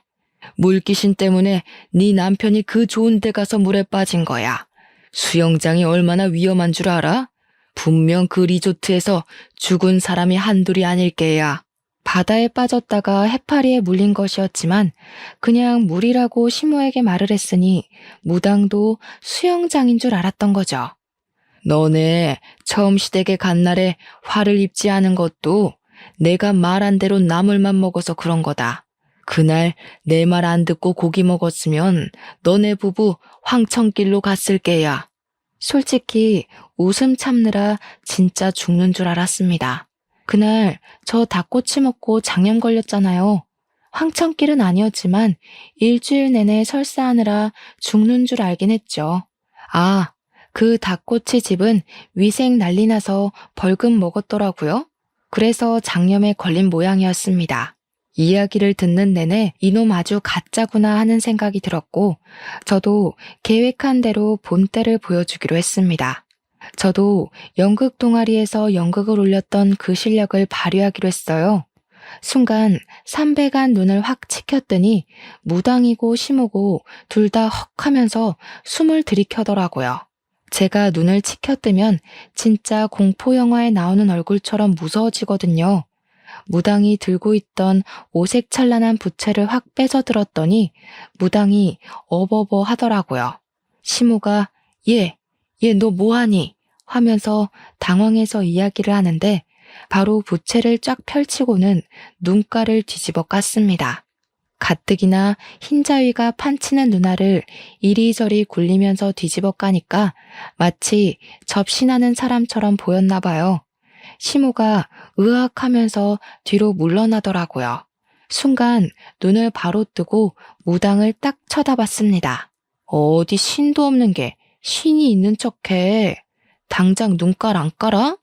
물귀신 때문에 네 남편이 그 좋은 데 가서 물에 빠진 거야. 수영장이 얼마나 위험한 줄 알아? 분명 그 리조트에서 죽은 사람이 한둘이 아닐 게야. 바다에 빠졌다가 해파리에 물린 것이었지만 그냥 물이라고 시모에게 말을 했으니 무당도 수영장인 줄 알았던 거죠. 너네 처음 시댁에 간 날에 화를 입지 않은 것도 내가 말한 대로 나물만 먹어서 그런 거다. 그날 내 말 안 듣고 고기 먹었으면 너네 부부 황천길로 갔을 게야. 솔직히 웃음 참느라 진짜 죽는 줄 알았습니다. 그날 저 닭꼬치 먹고 장염 걸렸잖아요. 황천길은 아니었지만 일주일 내내 설사하느라 죽는 줄 알긴 했죠. 아, 그 닭꼬치 집은 위생 난리 나서 벌금 먹었더라고요. 그래서 장염에 걸린 모양이었습니다. 이야기를 듣는 내내 이놈 아주 가짜구나 하는 생각이 들었고, 저도 계획한 대로 본때를 보여주기로 했습니다. 저도 연극 동아리에서 연극을 올렸던 그 실력을 발휘하기로 했어요. 순간 삼배간 눈을 확 치켰더니 무당이고 심오고 둘 다 헉 하면서 숨을 들이켜더라고요. 제가 눈을 치켜뜨면 진짜 공포영화에 나오는 얼굴처럼 무서워지거든요. 무당이 들고 있던 오색 찬란한 부채를 확 빼서 들었더니 무당이 어버버 하더라고요. 심호가 얘 너 뭐하니? 하면서 당황해서 이야기를 하는데 바로 부채를 쫙 펼치고는 눈가를 뒤집어 깠습니다. 가뜩이나 흰자위가 판치는 누나를 이리저리 굴리면서 뒤집어 까니까 마치 접신하는 사람처럼 보였나 봐요. 시모가 으악하면서 뒤로 물러나더라고요. 순간 눈을 바로 뜨고 무당을 딱 쳐다봤습니다. 어디 신도 없는 게 신이 있는 척해. 당장 눈깔 안 깔아?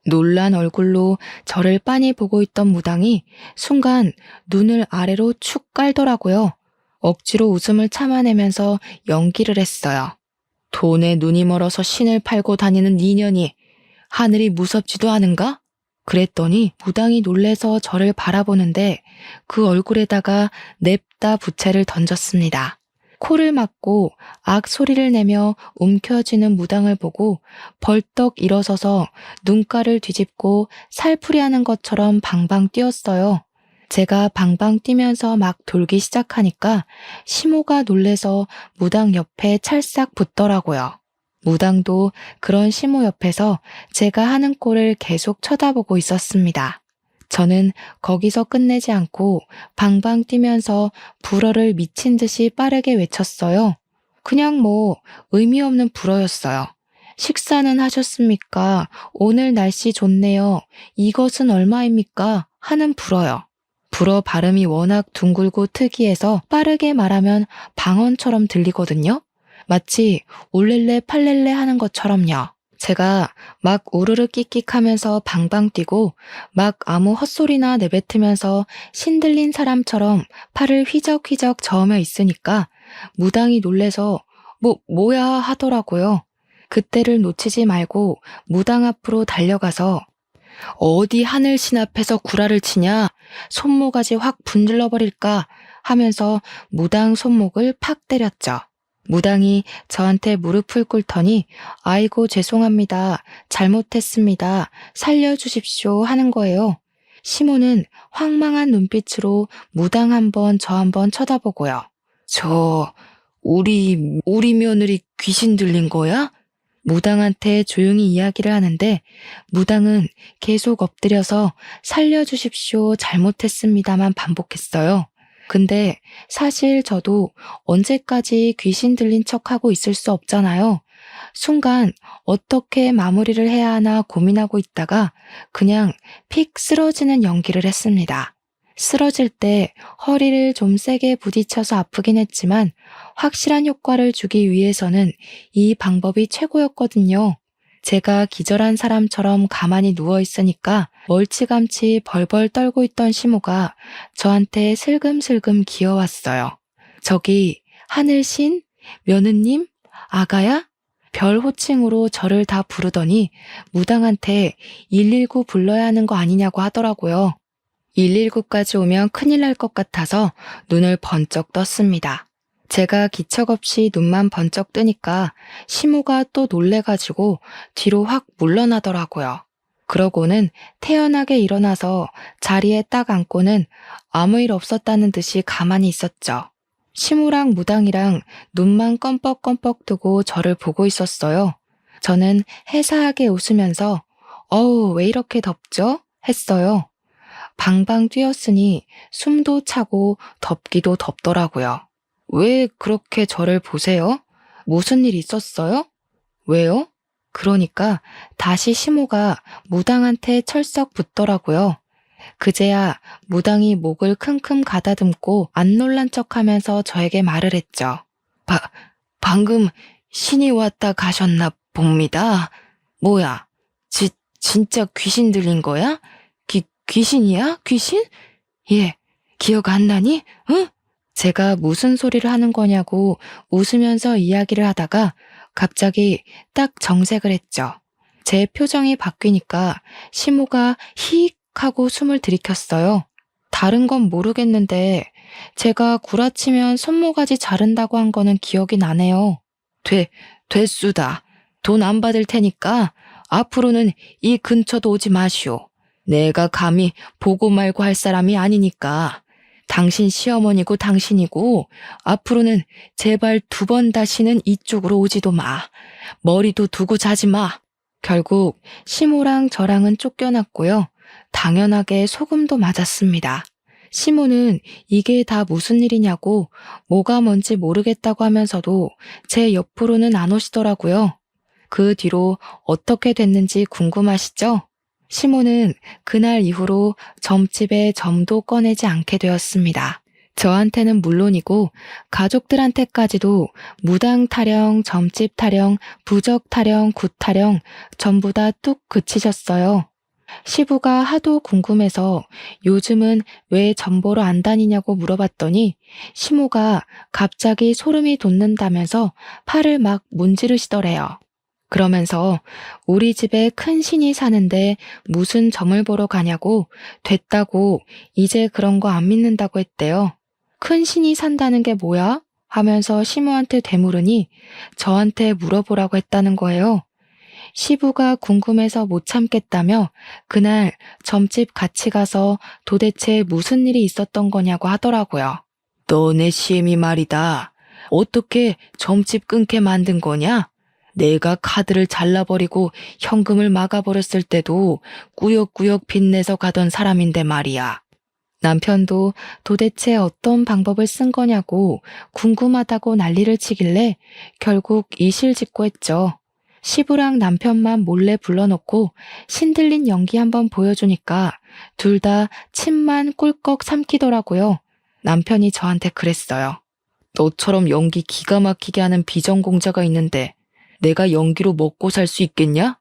놀란 얼굴로 저를 빤히 보고 있던 무당이 순간 눈을 아래로 축 깔더라고요. 억지로 웃음을 참아내면서 연기를 했어요. 돈에 눈이 멀어서 신을 팔고 다니는 니년이 하늘이 무섭지도 않은가? 그랬더니 무당이 놀래서 저를 바라보는데 그 얼굴에다가 냅다 부채를 던졌습니다. 코를 막고 악 소리를 내며 움켜쥐는 무당을 보고 벌떡 일어서서 눈가를 뒤집고 살풀이하는 것처럼 방방 뛰었어요. 제가 방방 뛰면서 막 돌기 시작하니까 시모가 놀래서 무당 옆에 찰싹 붙더라고요. 무당도 그런 시모 옆에서 제가 하는 꼴을 계속 쳐다보고 있었습니다. 저는 거기서 끝내지 않고 방방 뛰면서 불어를 미친 듯이 빠르게 외쳤어요. 그냥 뭐 의미 없는 불어였어요. 식사는 하셨습니까? 오늘 날씨 좋네요. 이것은 얼마입니까? 하는 불어요. 불어 발음이 워낙 둥글고 특이해서 빠르게 말하면 방언처럼 들리거든요. 마치 올렐레 팔렐레 하는 것처럼요. 제가 막 우르르 끽끽하면서 방방 뛰고 막 아무 헛소리나 내뱉으면서 신들린 사람처럼 팔을 휘적휘적 저으며 있으니까 무당이 놀래서 뭐야 하더라고요. 그때를 놓치지 말고 무당 앞으로 달려가서 어디 하늘신 앞에서 구라를 치냐? 손모가지 확 분질러 버릴까? 하면서 무당 손목을 팍 때렸죠. 무당이 저한테 무릎을 꿇더니 아이고 죄송합니다. 잘못했습니다. 살려주십시오 하는 거예요. 시모는 황망한 눈빛으로 무당 한번 저 한번 쳐다보고요. 우리 며느리 귀신 들린 거야? 무당한테 조용히 이야기를 하는데 무당은 계속 엎드려서 살려주십시오. 잘못했습니다만 반복했어요. 근데 사실 저도 언제까지 귀신 들린 척하고 있을 수 없잖아요. 순간 어떻게 마무리를 해야 하나 고민하고 있다가 그냥 픽 쓰러지는 연기를 했습니다. 쓰러질 때 허리를 좀 세게 부딪혀서 아프긴 했지만 확실한 효과를 주기 위해서는 이 방법이 최고였거든요. 제가 기절한 사람처럼 가만히 누워있으니까 멀찌감치 벌벌 떨고 있던 시모가 저한테 슬금슬금 기어왔어요. 저기 하늘신? 며느님? 아가야? 별 호칭으로 저를 다 부르더니 무당한테 119 불러야 하는 거 아니냐고 하더라고요. 119까지 오면 큰일 날 것 같아서 눈을 번쩍 떴습니다. 제가 기척 없이 눈만 번쩍 뜨니까 시모가 또 놀래가지고 뒤로 확 물러나더라고요. 그러고는 태연하게 일어나서 자리에 딱 앉고는 아무 일 없었다는 듯이 가만히 있었죠. 시모랑 무당이랑 눈만 껌뻑껌뻑 뜨고 저를 보고 있었어요. 저는 해사하게 웃으면서 어우 왜 이렇게 덥죠? 했어요. 방방 뛰었으니 숨도 차고 덥기도 덥더라고요. 왜 그렇게 저를 보세요? 무슨 일 있었어요? 왜요? 그러니까 다시 시모가 무당한테 철썩 붙더라고요. 그제야 무당이 목을 킁킁 가다듬고 안 놀란 척하면서 저에게 말을 했죠. 바, 방금 신이 왔다 가셨나 봅니다. 뭐야, 진짜 귀신 들린 거야? 귀신이야? 귀신? 예, 기억 안 나니? 응? 제가 무슨 소리를 하는 거냐고 웃으면서 이야기를 하다가 갑자기 딱 정색을 했죠. 제 표정이 바뀌니까 시모가 히익 하고 숨을 들이켰어요. 다른 건 모르겠는데 제가 구라치면 손모가지 자른다고 한 거는 기억이 나네요. 됐수다. 돈 안 받을 테니까 앞으로는 이 근처도 오지 마시오. 내가 감히 보고 말고 할 사람이 아니니까. 당신 시어머니고 당신이고 앞으로는 제발 2번 다시는 이쪽으로 오지도 마. 머리도 두고 자지 마. 결국 시모랑 저랑은 쫓겨났고요. 당연하게 소금도 맞았습니다. 시모는 이게 다 무슨 일이냐고 뭐가 뭔지 모르겠다고 하면서도 제 옆으로는 안 오시더라고요. 그 뒤로 어떻게 됐는지 궁금하시죠? 시모는 그날 이후로 점집에 점도 꺼내지 않게 되었습니다. 저한테는 물론이고 가족들한테까지도 무당 타령, 점집 타령, 부적 타령, 굿 타령 전부 다 뚝 그치셨어요. 시부가 하도 궁금해서 요즘은 왜 점보러 안 다니냐고 물어봤더니 시모가 갑자기 소름이 돋는다면서 팔을 막 문지르시더래요. 그러면서 우리 집에 큰 신이 사는데 무슨 점을 보러 가냐고 됐다고 이제 그런 거 안 믿는다고 했대요. 큰 신이 산다는 게 뭐야? 하면서 시모한테 되물으니 저한테 물어보라고 했다는 거예요. 시부가 궁금해서 못 참겠다며 그날 점집 같이 가서 도대체 무슨 일이 있었던 거냐고 하더라고요. 너네 시엠이 말이다. 어떻게 점집 끊게 만든 거냐? 내가 카드를 잘라버리고 현금을 막아버렸을 때도 꾸역꾸역 빚내서 가던 사람인데 말이야. 남편도 도대체 어떤 방법을 쓴 거냐고 궁금하다고 난리를 치길래 결국 이실직고했죠. 시부랑 남편만 몰래 불러놓고 신들린 연기 한번 보여주니까 둘 다 침만 꿀꺽 삼키더라고요. 남편이 저한테 그랬어요. 너처럼 연기 기가 막히게 하는 비전공자가 있는데 내가 연기로 먹고 살 수 있겠냐?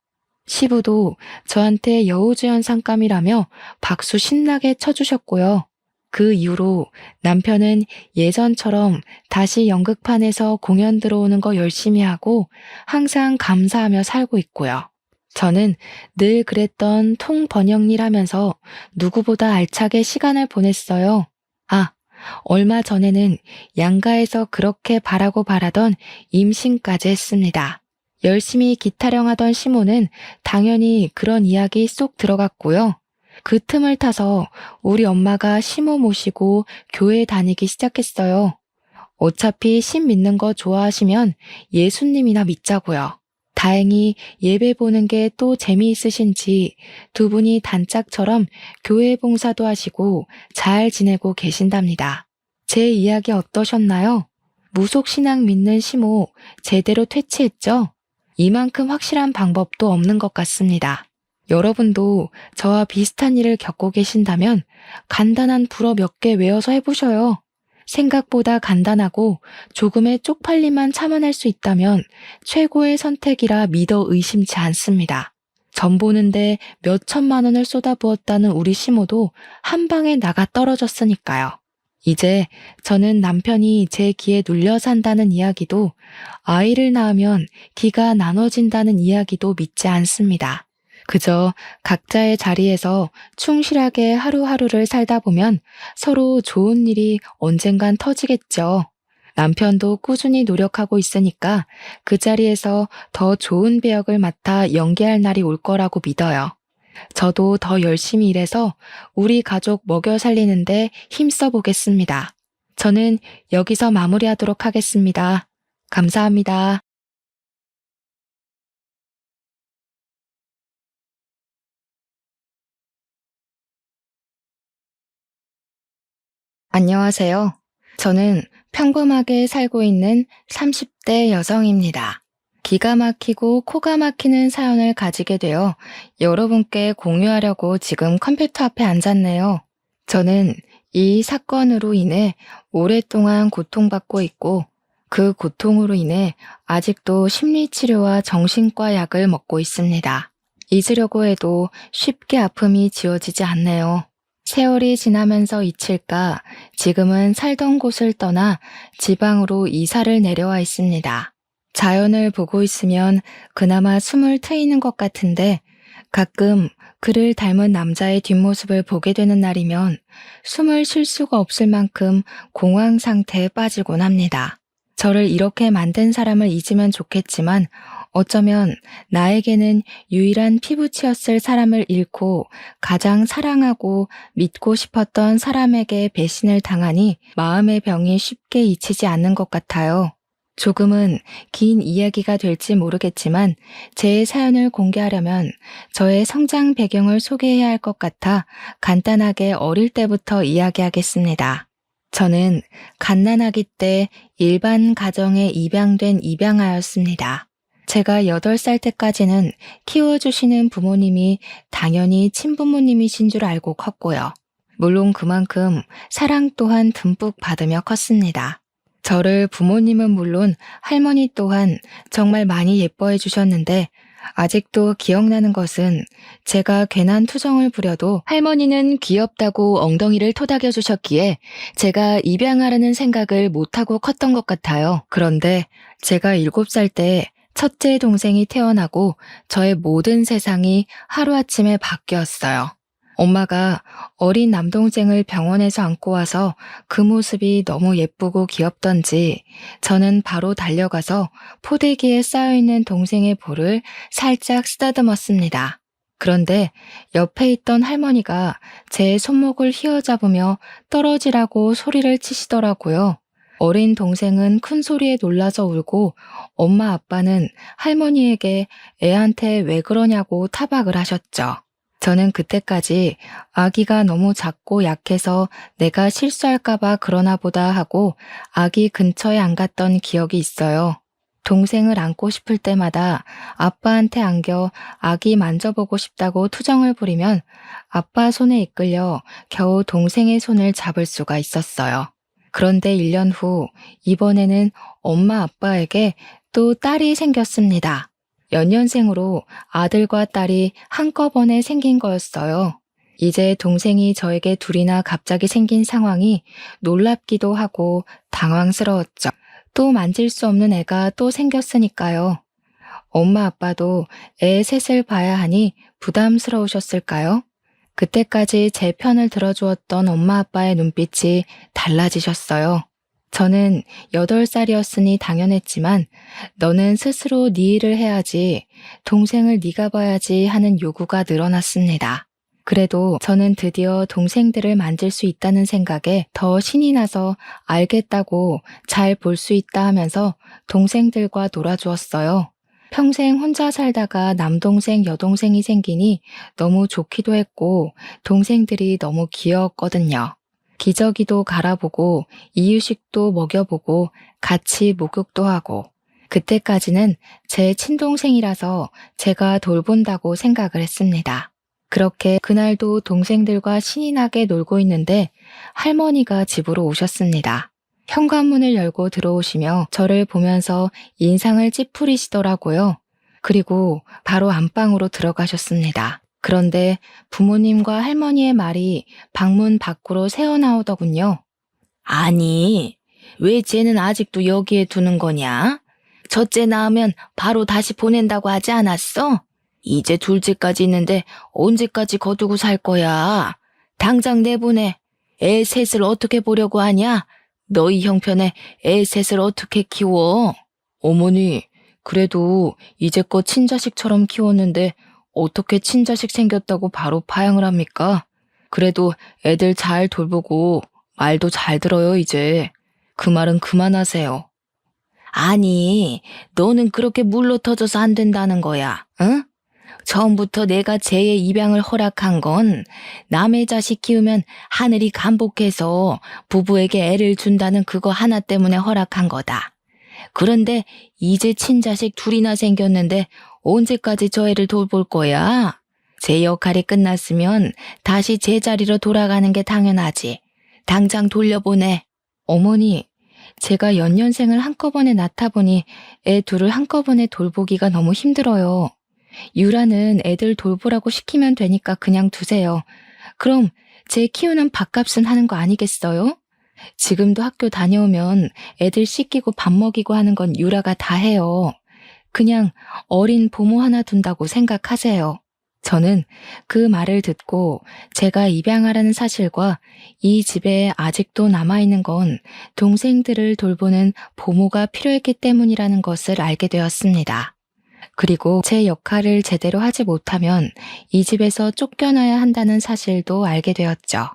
시부도 저한테 여우주연상감이라며 박수 신나게 쳐주셨고요. 그 이후로 남편은 예전처럼 다시 연극판에서 공연 들어오는 거 열심히 하고 항상 감사하며 살고 있고요. 저는 늘 그랬던 통번영일 하면서 누구보다 알차게 시간을 보냈어요. 아, 얼마 전에는 양가에서 그렇게 바라고 바라던 임신까지 했습니다. 열심히 기타령하던 시모는 당연히 그런 이야기 쏙 들어갔고요. 그 틈을 타서 우리 엄마가 시모 모시고 교회 다니기 시작했어요. 어차피 신 믿는 거 좋아하시면 예수님이나 믿자고요. 다행히 예배 보는 게 또 재미있으신지 두 분이 단짝처럼 교회 봉사도 하시고 잘 지내고 계신답니다. 제 이야기 어떠셨나요? 무속신앙 믿는 시모 제대로 퇴치했죠? 이만큼 확실한 방법도 없는 것 같습니다. 여러분도 저와 비슷한 일을 겪고 계신다면 간단한 불어 몇 개 외워서 해보셔요. 생각보다 간단하고 조금의 쪽팔림만 참아낼 수 있다면 최고의 선택이라 믿어 의심치 않습니다. 점 보는데 몇 천만 원을 쏟아부었다는 우리 시모도 한 방에 나가 떨어졌으니까요. 이제 저는 남편이 제 기에 눌려 산다는 이야기도 아이를 낳으면 기가 나눠진다는 이야기도 믿지 않습니다. 그저 각자의 자리에서 충실하게 하루하루를 살다 보면 서로 좋은 일이 언젠간 터지겠죠. 남편도 꾸준히 노력하고 있으니까 그 자리에서 더 좋은 배역을 맡아 연기할 날이 올 거라고 믿어요. 저도 더 열심히 일해서 우리 가족 먹여 살리는데 힘써 보겠습니다. 저는 여기서 마무리하도록 하겠습니다. 감사합니다. 안녕하세요. 저는 평범하게 살고 있는 30대 여성입니다. 기가 막히고 코가 막히는 사연을 가지게 되어 여러분께 공유하려고 지금 컴퓨터 앞에 앉았네요. 저는 이 사건으로 인해 오랫동안 고통받고 있고 그 고통으로 인해 아직도 심리치료와 정신과 약을 먹고 있습니다. 잊으려고 해도 쉽게 아픔이 지워지지 않네요. 세월이 지나면서 잊힐까 지금은 살던 곳을 떠나 지방으로 이사를 내려와 있습니다. 자연을 보고 있으면 그나마 숨을 트이는 것 같은데 가끔 그를 닮은 남자의 뒷모습을 보게 되는 날이면 숨을 쉴 수가 없을 만큼 공황 상태에 빠지곤 합니다. 저를 이렇게 만든 사람을 잊으면 좋겠지만 어쩌면 나에게는 유일한 피부치였을 사람을 잃고 가장 사랑하고 믿고 싶었던 사람에게 배신을 당하니 마음의 병이 쉽게 잊히지 않는 것 같아요. 조금은 긴 이야기가 될지 모르겠지만 제 사연을 공개하려면 저의 성장 배경을 소개해야 할 것 같아 간단하게 어릴 때부터 이야기하겠습니다. 저는 갓난아기 때 일반 가정에 입양된 입양아였습니다. 제가 8살 때까지는 키워주시는 부모님이 당연히 친부모님이신 줄 알고 컸고요. 물론 그만큼 사랑 또한 듬뿍 받으며 컸습니다. 저를 부모님은 물론 할머니 또한 정말 많이 예뻐해 주셨는데 아직도 기억나는 것은 제가 괜한 투정을 부려도 할머니는 귀엽다고 엉덩이를 토닥여 주셨기에 제가 입양하려는 생각을 못하고 컸던 것 같아요. 그런데 제가 7살 때 첫째 동생이 태어나고 저의 모든 세상이 하루아침에 바뀌었어요. 엄마가 어린 남동생을 병원에서 안고 와서 그 모습이 너무 예쁘고 귀엽던지 저는 바로 달려가서 포대기에 쌓여있는 동생의 볼을 살짝 쓰다듬었습니다. 그런데 옆에 있던 할머니가 제 손목을 휘어잡으며 떨어지라고 소리를 치시더라고요. 어린 동생은 큰 소리에 놀라서 울고 엄마 아빠는 할머니에게 애한테 왜 그러냐고 타박을 하셨죠. 저는 그때까지 아기가 너무 작고 약해서 내가 실수할까봐 그러나 보다 하고 아기 근처에 안 갔던 기억이 있어요. 동생을 안고 싶을 때마다 아빠한테 안겨 아기 만져보고 싶다고 투정을 부리면 아빠 손에 이끌려 겨우 동생의 손을 잡을 수가 있었어요. 그런데 1년 후 이번에는 엄마 아빠에게 또 딸이 생겼습니다. 연년생으로 아들과 딸이 한꺼번에 생긴 거였어요. 이제 동생이 저에게 둘이나 갑자기 생긴 상황이 놀랍기도 하고 당황스러웠죠. 또 만질 수 없는 애가 또 생겼으니까요. 엄마 아빠도 애 셋을 봐야 하니 부담스러우셨을까요? 그때까지 제 편을 들어주었던 엄마 아빠의 눈빛이 달라지셨어요. 저는 8살이었으니 당연했지만 너는 스스로 네 일을 해야지, 동생을 네가 봐야지 하는 요구가 늘어났습니다. 그래도 저는 드디어 동생들을 만질 수 있다는 생각에 더 신이 나서 알겠다고 잘 볼 수 있다 하면서 동생들과 놀아주었어요. 평생 혼자 살다가 남동생, 여동생이 생기니 너무 좋기도 했고 동생들이 너무 귀여웠거든요. 기저귀도 갈아보고 이유식도 먹여보고 같이 목욕도 하고 그때까지는 제 친동생이라서 제가 돌본다고 생각을 했습니다. 그렇게 그날도 동생들과 신이 나게 놀고 있는데 할머니가 집으로 오셨습니다. 현관문을 열고 들어오시며 저를 보면서 인상을 찌푸리시더라고요. 그리고 바로 안방으로 들어가셨습니다. 그런데 부모님과 할머니의 말이 방문 밖으로 새어나오더군요. 아니, 왜 쟤는 아직도 여기에 두는 거냐? 첫째 낳으면 바로 다시 보낸다고 하지 않았어? 이제 둘째까지 있는데 언제까지 거두고 살 거야? 당장 내보내. 애 셋을 어떻게 보려고 하냐? 너희 형편에 애 셋을 어떻게 키워? 어머니, 그래도 이제껏 친자식처럼 키웠는데 어떻게 친자식 생겼다고 바로 파양을 합니까? 그래도 애들 잘 돌보고 말도 잘 들어요, 이제. 그 말은 그만하세요. 아니, 너는 그렇게 물로 터져서 안 된다는 거야, 응? 처음부터 내가 쟤의 입양을 허락한 건 남의 자식 키우면 하늘이 감복해서 부부에게 애를 준다는 그거 하나 때문에 허락한 거다. 그런데 이제 친자식 둘이나 생겼는데 언제까지 저 애를 돌볼 거야? 제 역할이 끝났으면 다시 제자리로 돌아가는 게 당연하지. 당장 돌려보내. 어머니, 제가 연년생을 한꺼번에 낳다 보니 애 둘을 한꺼번에 돌보기가 너무 힘들어요. 유라는 애들 돌보라고 시키면 되니까 그냥 두세요. 그럼 제 키우는 밥값은 하는 거 아니겠어요? 지금도 학교 다녀오면 애들 씻기고 밥 먹이고 하는 건 유라가 다 해요. 그냥 어린 보모 하나 둔다고 생각하세요. 저는 그 말을 듣고 제가 입양하라는 사실과 이 집에 아직도 남아있는 건 동생들을 돌보는 보모가 필요했기 때문이라는 것을 알게 되었습니다. 그리고 제 역할을 제대로 하지 못하면 이 집에서 쫓겨나야 한다는 사실도 알게 되었죠.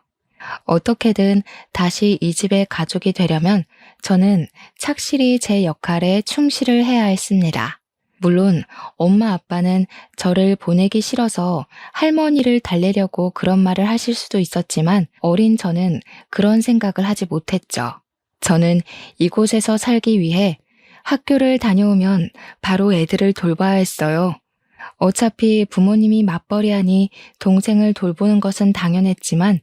어떻게든 다시 이 집의 가족이 되려면 저는 착실히 제 역할에 충실을 해야 했습니다. 물론 엄마 아빠는 저를 보내기 싫어서 할머니를 달래려고 그런 말을 하실 수도 있었지만 어린 저는 그런 생각을 하지 못했죠. 저는 이곳에서 살기 위해 학교를 다녀오면 바로 애들을 돌봐야 했어요. 어차피 부모님이 맞벌이하니 동생을 돌보는 것은 당연했지만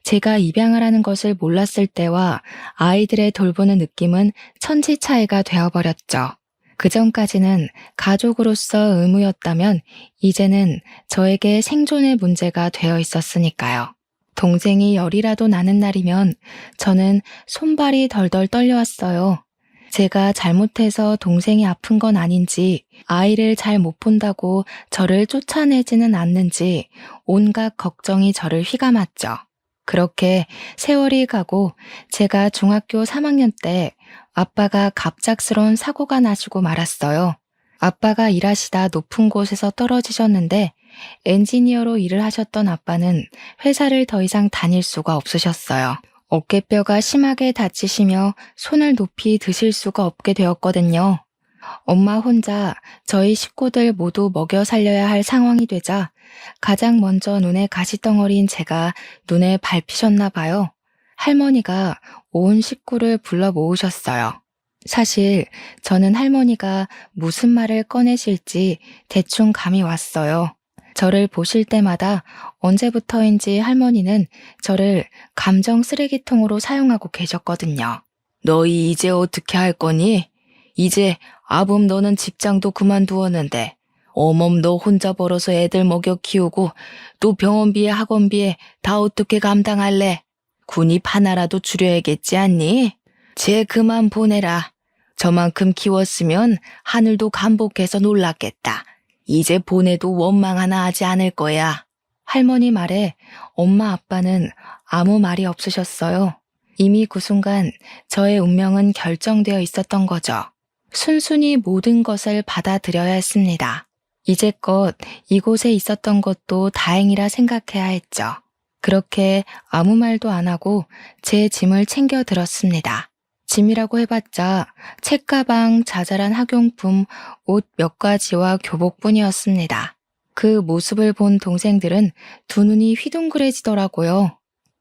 제가 입양하라는 것을 몰랐을 때와 아이들의 돌보는 느낌은 천지 차이가 되어버렸죠. 그전까지는 가족으로서 의무였다면 이제는 저에게 생존의 문제가 되어 있었으니까요. 동생이 열이라도 나는 날이면 저는 손발이 덜덜 떨려왔어요. 제가 잘못해서 동생이 아픈 건 아닌지, 아이를 잘 못 본다고 저를 쫓아내지는 않는지 온갖 걱정이 저를 휘감았죠. 그렇게 세월이 가고 제가 중학교 3학년 때 아빠가 갑작스러운 사고가 나시고 말았어요. 아빠가 일하시다 높은 곳에서 떨어지셨는데 엔지니어로 일을 하셨던 아빠는 회사를 더 이상 다닐 수가 없으셨어요. 어깨뼈가 심하게 다치시며 손을 높이 드실 수가 없게 되었거든요. 엄마 혼자 저희 식구들 모두 먹여 살려야 할 상황이 되자 가장 먼저 눈에 가시덩어리인 제가 눈에 밟히셨나 봐요. 할머니가 온 식구를 불러 모으셨어요. 사실 저는 할머니가 무슨 말을 꺼내실지 대충 감이 왔어요. 저를 보실 때마다 언제부터인지 할머니는 저를 감정 쓰레기통으로 사용하고 계셨거든요. 너희 이제 어떻게 할 거니? 이제 아범 너는 직장도 그만두었는데 어멈 너 혼자 벌어서 애들 먹여 키우고 또 병원비에 학원비에 다 어떻게 감당할래? 군입 하나라도 줄여야겠지 않니? 쟤 그만 보내라. 저만큼 키웠으면 하늘도 감복해서 놀랐겠다. 이제 보내도 원망 하나 하지 않을 거야. 할머니 말에 엄마 아빠는 아무 말이 없으셨어요. 이미 그 순간 저의 운명은 결정되어 있었던 거죠. 순순히 모든 것을 받아들여야 했습니다. 이제껏 이곳에 있었던 것도 다행이라 생각해야 했죠. 그렇게 아무 말도 안 하고 제 짐을 챙겨 들었습니다. 짐이라고 해봤자 책가방, 자잘한 학용품, 옷 몇 가지와 교복뿐이었습니다. 그 모습을 본 동생들은 두 눈이 휘둥그레지더라고요.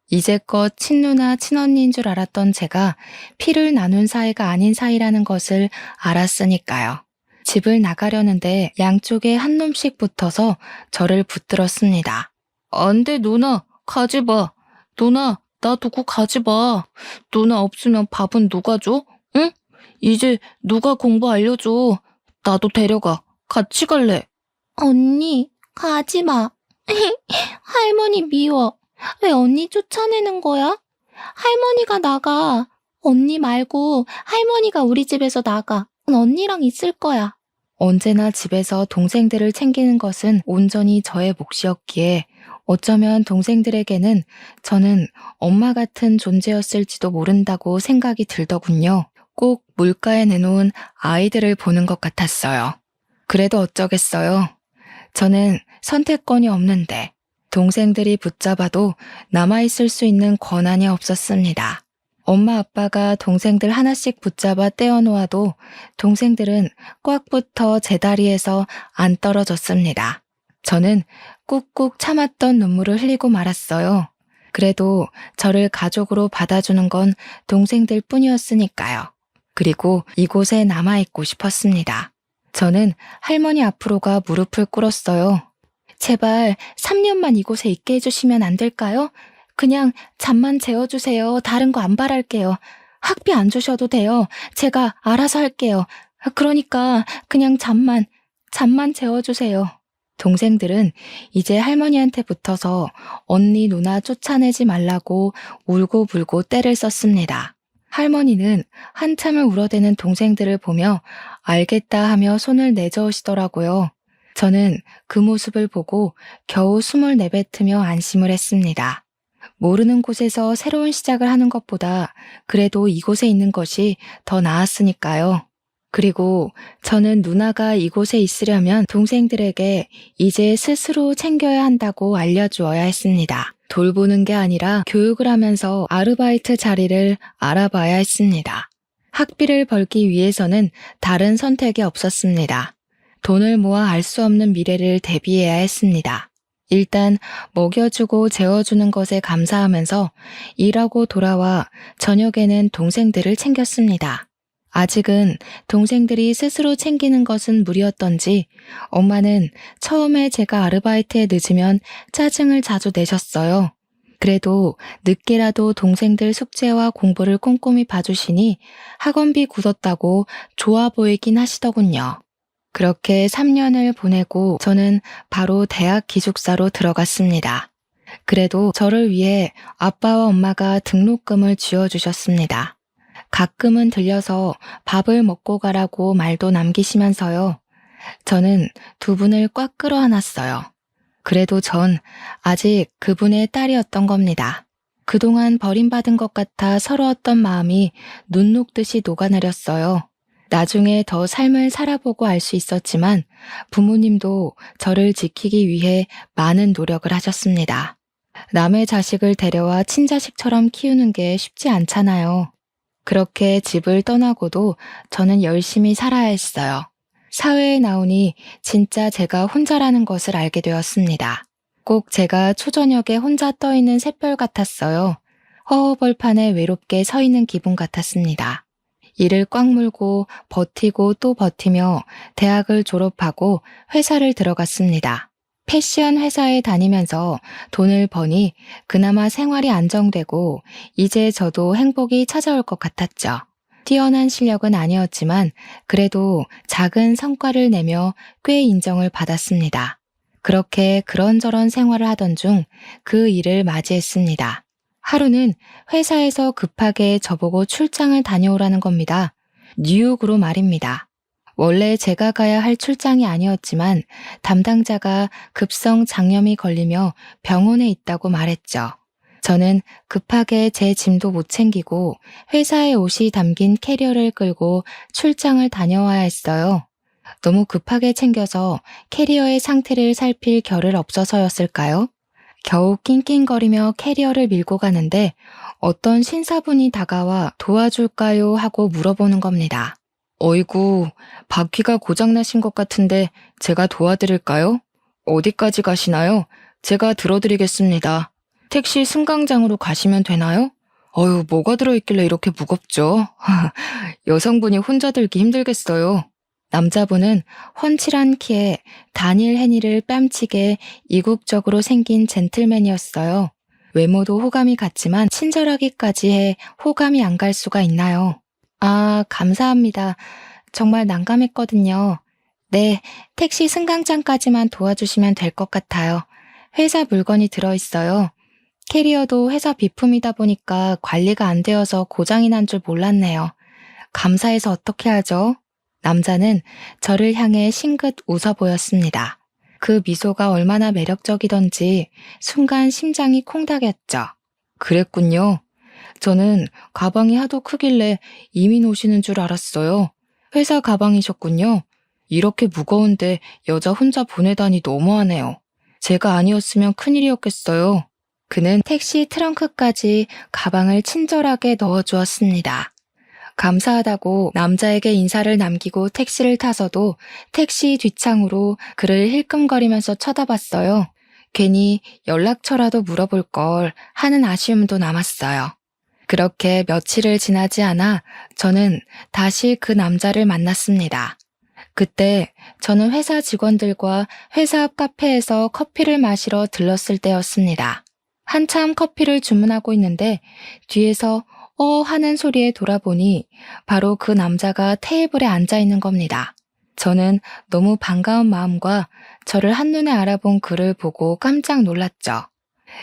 이제껏 친누나 친언니인 줄 알았던 제가 피를 나눈 사이가 아닌 사이라는 것을 알았으니까요. 집을 나가려는데 양쪽에 한 놈씩 붙어서 저를 붙들었습니다. 안 돼, 누나. 가지 마. 누나, 나 두고 가지 마. 누나 없으면 밥은 누가 줘? 응? 이제 누가 공부 알려줘. 나도 데려가. 같이 갈래. 언니, 가지 마. 할머니 미워. 왜 언니 쫓아내는 거야? 할머니가 나가. 언니 말고 할머니가 우리 집에서 나가. 언니랑 있을 거야. 언제나 집에서 동생들을 챙기는 것은 온전히 저의 몫이었기에 어쩌면 동생들에게는 저는 엄마 같은 존재였을지도 모른다고 생각이 들더군요. 꼭 물가에 내놓은 아이들을 보는 것 같았어요. 그래도 어쩌겠어요. 저는 선택권이 없는데 동생들이 붙잡아도 남아있을 수 있는 권한이 없었습니다. 엄마 아빠가 동생들 하나씩 붙잡아 떼어놓아도 동생들은 꽉 붙어 제 다리에서 안 떨어졌습니다. 저는 꾹꾹 참았던 눈물을 흘리고 말았어요. 그래도 저를 가족으로 받아주는 건 동생들 뿐이었으니까요. 그리고 이곳에 남아있고 싶었습니다. 저는 할머니 앞으로가 무릎을 꿇었어요. 제발 3년만 이곳에 있게 해주시면 안 될까요? 그냥 잠만 재워주세요. 다른 거 안 바랄게요. 학비 안 주셔도 돼요. 제가 알아서 할게요. 그러니까 그냥 잠만 재워주세요. 동생들은 이제 할머니한테 붙어서 언니 누나 쫓아내지 말라고 울고불고 떼를 썼습니다. 할머니는 한참을 울어대는 동생들을 보며 알겠다 하며 손을 내저으시더라고요. 저는 그 모습을 보고 겨우 숨을 내뱉으며 안심을 했습니다. 모르는 곳에서 새로운 시작을 하는 것보다 그래도 이곳에 있는 것이 더 나았으니까요. 그리고 저는 누나가 이곳에 있으려면 동생들에게 이제 스스로 챙겨야 한다고 알려주어야 했습니다. 돌보는 게 아니라 교육을 하면서 아르바이트 자리를 알아봐야 했습니다. 학비를 벌기 위해서는 다른 선택이 없었습니다. 돈을 모아 알 수 없는 미래를 대비해야 했습니다. 일단 먹여주고 재워주는 것에 감사하면서 일하고 돌아와 저녁에는 동생들을 챙겼습니다. 아직은 동생들이 스스로 챙기는 것은 무리였던지 엄마는 처음에 제가 아르바이트에 늦으면 짜증을 자주 내셨어요. 그래도 늦게라도 동생들 숙제와 공부를 꼼꼼히 봐주시니 학원비 굳었다고 좋아 보이긴 하시더군요. 그렇게 3년을 보내고 저는 바로 대학 기숙사로 들어갔습니다. 그래도 저를 위해 아빠와 엄마가 등록금을 쥐어주셨습니다. 가끔은 들려서 밥을 먹고 가라고 말도 남기시면서요. 저는 두 분을 꽉 끌어안았어요. 그래도 전 아직 그분의 딸이었던 겁니다. 그동안 버림받은 것 같아 서러웠던 마음이 눈 녹듯이 녹아내렸어요. 나중에 더 삶을 살아보고 알 수 있었지만 부모님도 저를 지키기 위해 많은 노력을 하셨습니다. 남의 자식을 데려와 친자식처럼 키우는 게 쉽지 않잖아요. 그렇게 집을 떠나고도 저는 열심히 살아야 했어요. 사회에 나오니 진짜 제가 혼자라는 것을 알게 되었습니다. 꼭 제가 초저녁에 혼자 떠있는 샛별 같았어요. 허허벌판에 외롭게 서 있는 기분 같았습니다. 이를 꽉 물고 버티고 또 버티며 대학을 졸업하고 회사를 들어갔습니다. 패션 회사에 다니면서 돈을 버니 그나마 생활이 안정되고 이제 저도 행복이 찾아올 것 같았죠. 뛰어난 실력은 아니었지만 그래도 작은 성과를 내며 꽤 인정을 받았습니다. 그렇게 그런저런 생활을 하던 중 그 일을 맞이했습니다. 하루는 회사에서 급하게 저보고 출장을 다녀오라는 겁니다. 뉴욕으로 말입니다. 원래 제가 가야 할 출장이 아니었지만 담당자가 급성 장염이 걸리며 병원에 있다고 말했죠. 저는 급하게 제 짐도 못 챙기고 회사의 옷이 담긴 캐리어를 끌고 출장을 다녀와야 했어요. 너무 급하게 챙겨서 캐리어의 상태를 살필 겨를 없어서였을까요? 겨우 낑낑거리며 캐리어를 밀고 가는데 어떤 신사분이 다가와 도와줄까요? 하고 물어보는 겁니다. 어이구, 바퀴가 고장나신 것 같은데 제가 도와드릴까요? 어디까지 가시나요? 제가 들어드리겠습니다. 택시 승강장으로 가시면 되나요? 어휴, 뭐가 들어있길래 이렇게 무겁죠? 여성분이 혼자 들기 힘들겠어요. 남자분은 훤칠한 키에 다니엘 헤니를 뺨치게 이국적으로 생긴 젠틀맨이었어요. 외모도 호감이 갔지만 친절하기까지 해 호감이 안 갈 수가 있나요? 아, 감사합니다. 정말 난감했거든요. 네, 택시 승강장까지만 도와주시면 될 것 같아요. 회사 물건이 들어있어요. 캐리어도 회사 비품이다 보니까 관리가 안 되어서 고장이 난 줄 몰랐네요. 감사해서 어떻게 하죠? 남자는 저를 향해 싱긋 웃어 보였습니다. 그 미소가 얼마나 매력적이던지 순간 심장이 콩닥였죠. 그랬군요. 저는 가방이 하도 크길래 이민 오시는 줄 알았어요. 회사 가방이셨군요. 이렇게 무거운데 여자 혼자 보내다니 너무하네요. 제가 아니었으면 큰일이었겠어요. 그는 택시 트렁크까지 가방을 친절하게 넣어주었습니다. 감사하다고 남자에게 인사를 남기고 택시를 타서도 택시 뒷창으로 그를 힐끔거리면서 쳐다봤어요. 괜히 연락처라도 물어볼 걸 하는 아쉬움도 남았어요. 그렇게 며칠을 지나지 않아 저는 다시 그 남자를 만났습니다. 그때 저는 회사 직원들과 회사 앞 카페에서 커피를 마시러 들렀을 때였습니다. 한참 커피를 주문하고 있는데 뒤에서 하는 소리에 돌아보니 바로 그 남자가 테이블에 앉아 있는 겁니다. 저는 너무 반가운 마음과 저를 한눈에 알아본 그를 보고 깜짝 놀랐죠.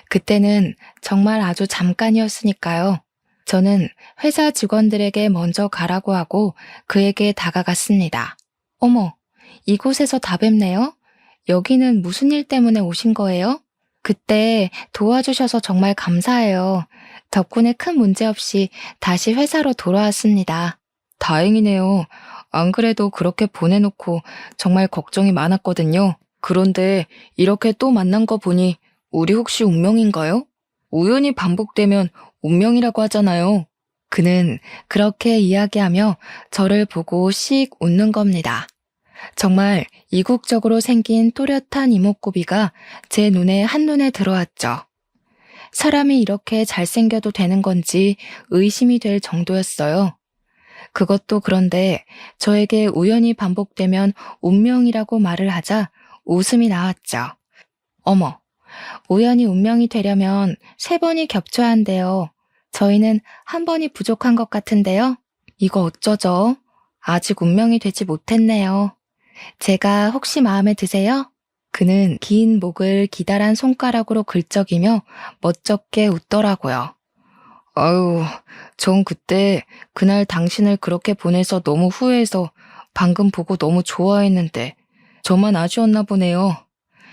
그때는 정말 아주 잠깐이었으니까요. 저는 회사 직원들에게 먼저 가라고 하고 그에게 다가갔습니다. 어머, 이곳에서 다 뵙네요? 여기는 무슨 일 때문에 오신 거예요? 그때 도와주셔서 정말 감사해요. 덕분에 큰 문제 없이 다시 회사로 돌아왔습니다. 다행이네요. 안 그래도 그렇게 보내놓고 정말 걱정이 많았거든요. 그런데 이렇게 또 만난 거 보니 우리 혹시 운명인가요? 우연히 반복되면 운명이라고 하잖아요. 그는 그렇게 이야기하며 저를 보고 씩 웃는 겁니다. 정말 이국적으로 생긴 또렷한 이목구비가 제 눈에 한눈에 들어왔죠. 사람이 이렇게 잘생겨도 되는 건지 의심이 될 정도였어요. 그것도 그런데 저에게 우연히 반복되면 운명이라고 말을 하자 웃음이 나왔죠. 어머, 우연히 운명이 되려면 3번이 겹쳐야 한대요. 저희는 1번이 부족한 것 같은데요. 이거 어쩌죠? 아직 운명이 되지 못했네요. 제가 혹시 마음에 드세요? 그는 긴 목을 기다란 손가락으로 긁적이며 멋쩍게 웃더라고요. 아유, 전 그날 당신을 그렇게 보내서 너무 후회해서 방금 보고 너무 좋아했는데 저만 아쉬웠나 보네요.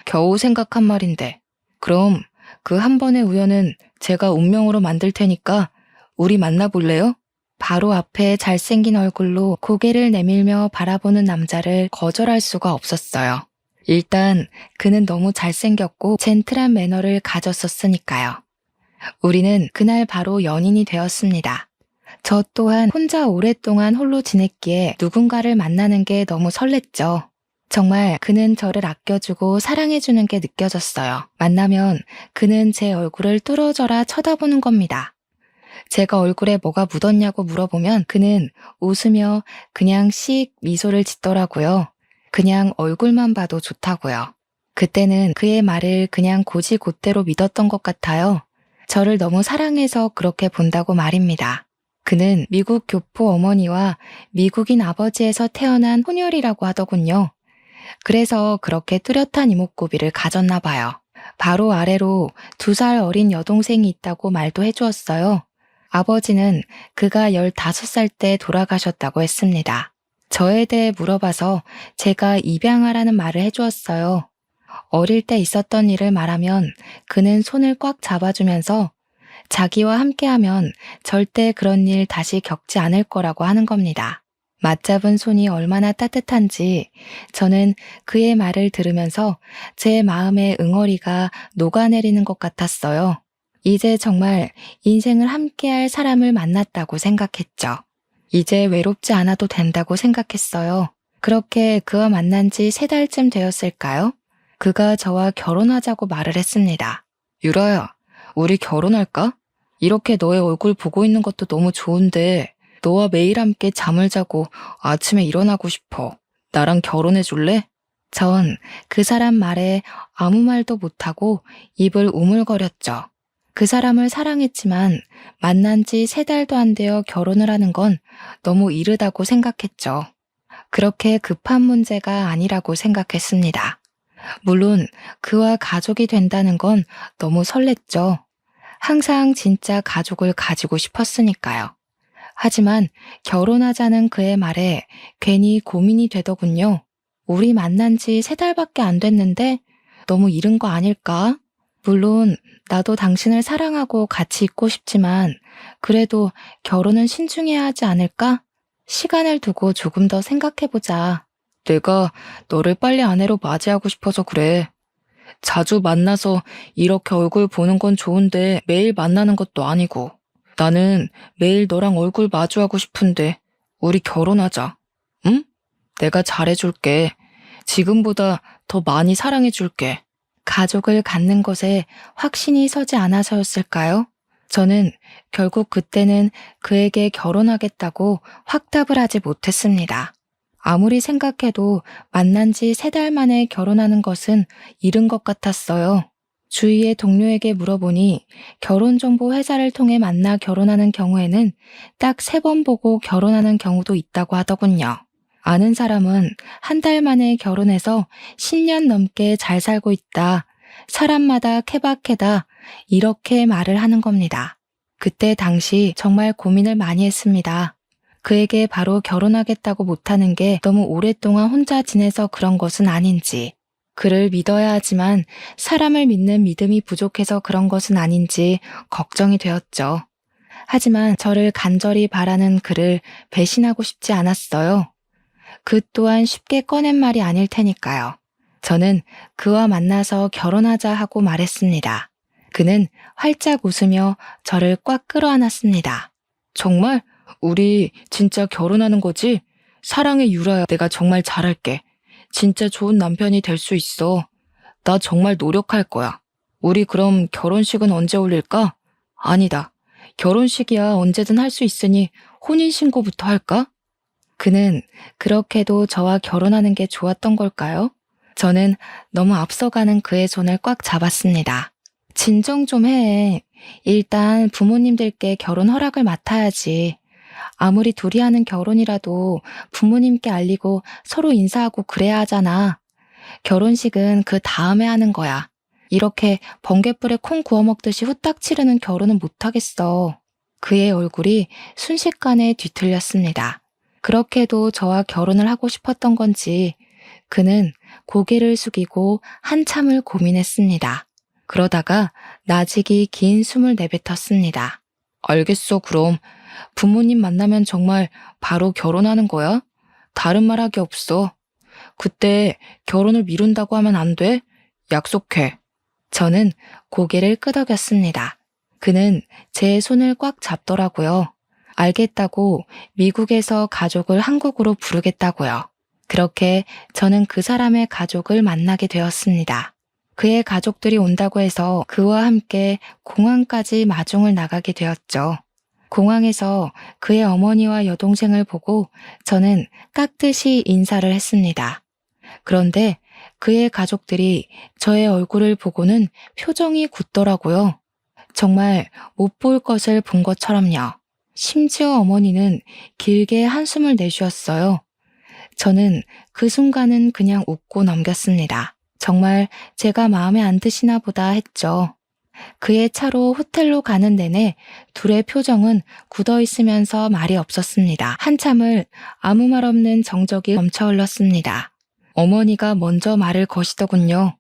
겨우 생각한 말인데. 그럼 그 1번의 우연은 제가 운명으로 만들 테니까 우리 만나볼래요? 바로 앞에 잘생긴 얼굴로 고개를 내밀며 바라보는 남자를 거절할 수가 없었어요. 일단 그는 너무 잘생겼고 젠틀한 매너를 가졌었으니까요. 우리는 그날 바로 연인이 되었습니다. 저 또한 혼자 오랫동안 홀로 지냈기에 누군가를 만나는 게 너무 설렜죠. 정말 그는 저를 아껴주고 사랑해주는 게 느껴졌어요. 만나면 그는 제 얼굴을 뚫어져라 쳐다보는 겁니다. 제가 얼굴에 뭐가 묻었냐고 물어보면 그는 웃으며 그냥 씩 미소를 짓더라고요. 그냥 얼굴만 봐도 좋다고요. 그때는 그의 말을 그냥 곧이곧대로 믿었던 것 같아요. 저를 너무 사랑해서 그렇게 본다고 말입니다. 그는 미국 교포 어머니와 미국인 아버지에서 태어난 혼혈이라고 하더군요. 그래서 그렇게 뚜렷한 이목구비를 가졌나 봐요. 바로 아래로 2살 어린 여동생이 있다고 말도 해주었어요. 아버지는 그가 15살 때 돌아가셨다고 했습니다. 저에 대해 물어봐서 제가 입양하라는 말을 해주었어요. 어릴 때 있었던 일을 말하면 그는 손을 꽉 잡아주면서 자기와 함께하면 절대 그런 일 다시 겪지 않을 거라고 하는 겁니다. 맞잡은 손이 얼마나 따뜻한지 저는 그의 말을 들으면서 제 마음의 응어리가 녹아내리는 것 같았어요. 이제 정말 인생을 함께할 사람을 만났다고 생각했죠. 이제 외롭지 않아도 된다고 생각했어요. 그렇게 그와 만난 지 3달쯤 되었을까요? 그가 저와 결혼하자고 말을 했습니다. 유라야, 우리 결혼할까? 이렇게 너의 얼굴 보고 있는 것도 너무 좋은데 너와 매일 함께 잠을 자고 아침에 일어나고 싶어. 나랑 결혼해 줄래? 전 그 사람 말에 아무 말도 못하고 입을 우물거렸죠. 그 사람을 사랑했지만 만난 지 3달도 안 되어 결혼을 하는 건 너무 이르다고 생각했죠. 그렇게 급한 문제가 아니라고 생각했습니다. 물론 그와 가족이 된다는 건 너무 설렜죠. 항상 진짜 가족을 가지고 싶었으니까요. 하지만 결혼하자는 그의 말에 괜히 고민이 되더군요. 우리 만난 지 3달밖에 안 됐는데 너무 이른 거 아닐까? 물론 나도 당신을 사랑하고 같이 있고 싶지만 그래도 결혼은 신중해야 하지 않을까? 시간을 두고 조금 더 생각해보자. 내가 너를 빨리 아내로 맞이하고 싶어서 그래. 자주 만나서 이렇게 얼굴 보는 건 좋은데 매일 만나는 것도 아니고 나는 매일 너랑 얼굴 마주하고 싶은데 우리 결혼하자. 응? 내가 잘해줄게. 지금보다 더 많이 사랑해줄게. 가족을 갖는 것에 확신이 서지 않아서였을까요? 저는 결국 그때는 그에게 결혼하겠다고 확답을 하지 못했습니다. 아무리 생각해도 만난 지 3달 만에 결혼하는 것은 이른 것 같았어요. 주위의 동료에게 물어보니 결혼정보 회사를 통해 만나 결혼하는 경우에는 딱 3번 보고 결혼하는 경우도 있다고 하더군요. 아는 사람은 1달 만에 결혼해서 10년 넘게 잘 살고 있다. 사람마다 케바케다. 이렇게 말을 하는 겁니다. 그때 당시 정말 고민을 많이 했습니다. 그에게 바로 결혼하겠다고 못하는 게 너무 오랫동안 혼자 지내서 그런 것은 아닌지, 그를 믿어야 하지만 사람을 믿는 믿음이 부족해서 그런 것은 아닌지 걱정이 되었죠. 하지만 저를 간절히 바라는 그를 배신하고 싶지 않았어요. 그 또한 쉽게 꺼낸 말이 아닐 테니까요. 저는 그와 만나서 결혼하자 하고 말했습니다. 그는 활짝 웃으며 저를 꽉 끌어안았습니다. 정말? 우리 진짜 결혼하는 거지? 사랑해 유라야, 내가 정말 잘할게. 진짜 좋은 남편이 될 수 있어. 나 정말 노력할 거야. 우리 그럼 결혼식은 언제 올릴까? 아니다. 결혼식이야 언제든 할 수 있으니 혼인신고부터 할까? 그는 그렇게도 저와 결혼하는 게 좋았던 걸까요? 저는 너무 앞서가는 그의 손을 꽉 잡았습니다. 진정 좀 해. 일단 부모님들께 결혼 허락을 맡아야지. 아무리 둘이 하는 결혼이라도 부모님께 알리고 서로 인사하고 그래야 하잖아. 결혼식은 그 다음에 하는 거야. 이렇게 번갯불에 콩 구워 먹듯이 후딱 치르는 결혼은 못하겠어. 그의 얼굴이 순식간에 뒤틀렸습니다. 그렇게도 저와 결혼을 하고 싶었던 건지 그는 고개를 숙이고 한참을 고민했습니다. 그러다가 나직이 긴 숨을 내뱉었습니다. 알겠어, 그럼. 부모님 만나면 정말 바로 결혼하는 거야? 다른 말 하기 없어. 그때 결혼을 미룬다고 하면 안 돼? 약속해. 저는 고개를 끄덕였습니다. 그는 제 손을 꽉 잡더라고요. 알겠다고 미국에서 가족을 한국으로 부르겠다고요. 그렇게 저는 그 사람의 가족을 만나게 되었습니다. 그의 가족들이 온다고 해서 그와 함께 공항까지 마중을 나가게 되었죠. 공항에서 그의 어머니와 여동생을 보고 저는 깍듯이 인사를 했습니다. 그런데 그의 가족들이 저의 얼굴을 보고는 표정이 굳더라고요. 정말 못 볼 것을 본 것처럼요. 심지어 어머니는 길게 한숨을 내쉬었어요. 저는 그 순간은 그냥 웃고 넘겼습니다. 정말 제가 마음에 안 드시나 보다 했죠. 그의 차로 호텔로 가는 내내 둘의 표정은 굳어 있으면서 말이 없었습니다. 한참을 아무 말 없는 정적이 넘쳐 흘렀습니다. 어머니가 먼저 말을 거시더군요.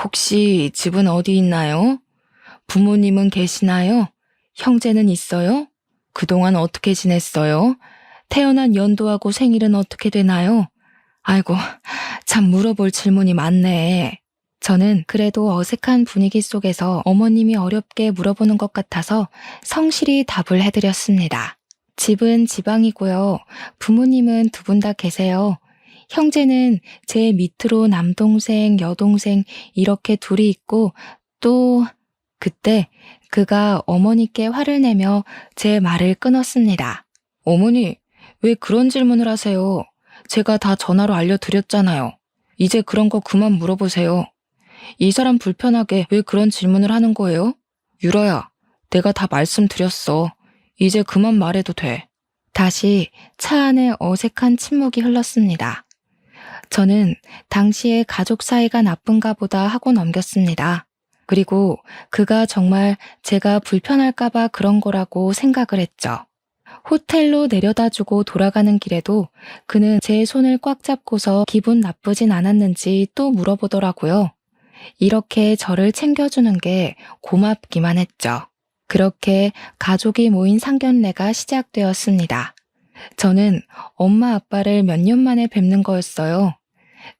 혹시 집은 어디 있나요? 부모님은 계시나요? 형제는 있어요? 그동안 어떻게 지냈어요? 태어난 연도하고 생일은 어떻게 되나요? 아이고, 참 물어볼 질문이 많네. 저는 그래도 어색한 분위기 속에서 어머님이 어렵게 물어보는 것 같아서 성실히 답을 해드렸습니다. 집은 지방이고요. 부모님은 2분 다 계세요. 형제는 제 밑으로 남동생, 여동생 이렇게 둘이 있고 또 그때 그가 어머니께 화를 내며 제 말을 끊었습니다. 어머니, 왜 그런 질문을 하세요? 제가 다 전화로 알려드렸잖아요. 이제 그런 거 그만 물어보세요. 이 사람 불편하게 왜 그런 질문을 하는 거예요? 유라야, 내가 다 말씀드렸어. 이제 그만 말해도 돼. 다시 차 안에 어색한 침묵이 흘렀습니다. 저는 당시에 가족 사이가 나쁜가 보다 하고 넘겼습니다. 그리고 그가 정말 제가 불편할까봐 그런 거라고 생각을 했죠. 호텔로 내려다주고 돌아가는 길에도 그는 제 손을 꽉 잡고서 기분 나쁘진 않았는지 또 물어보더라고요. 이렇게 저를 챙겨주는 게 고맙기만 했죠. 그렇게 가족이 모인 상견례가 시작되었습니다. 저는 엄마 아빠를 몇 년 만에 뵙는 거였어요.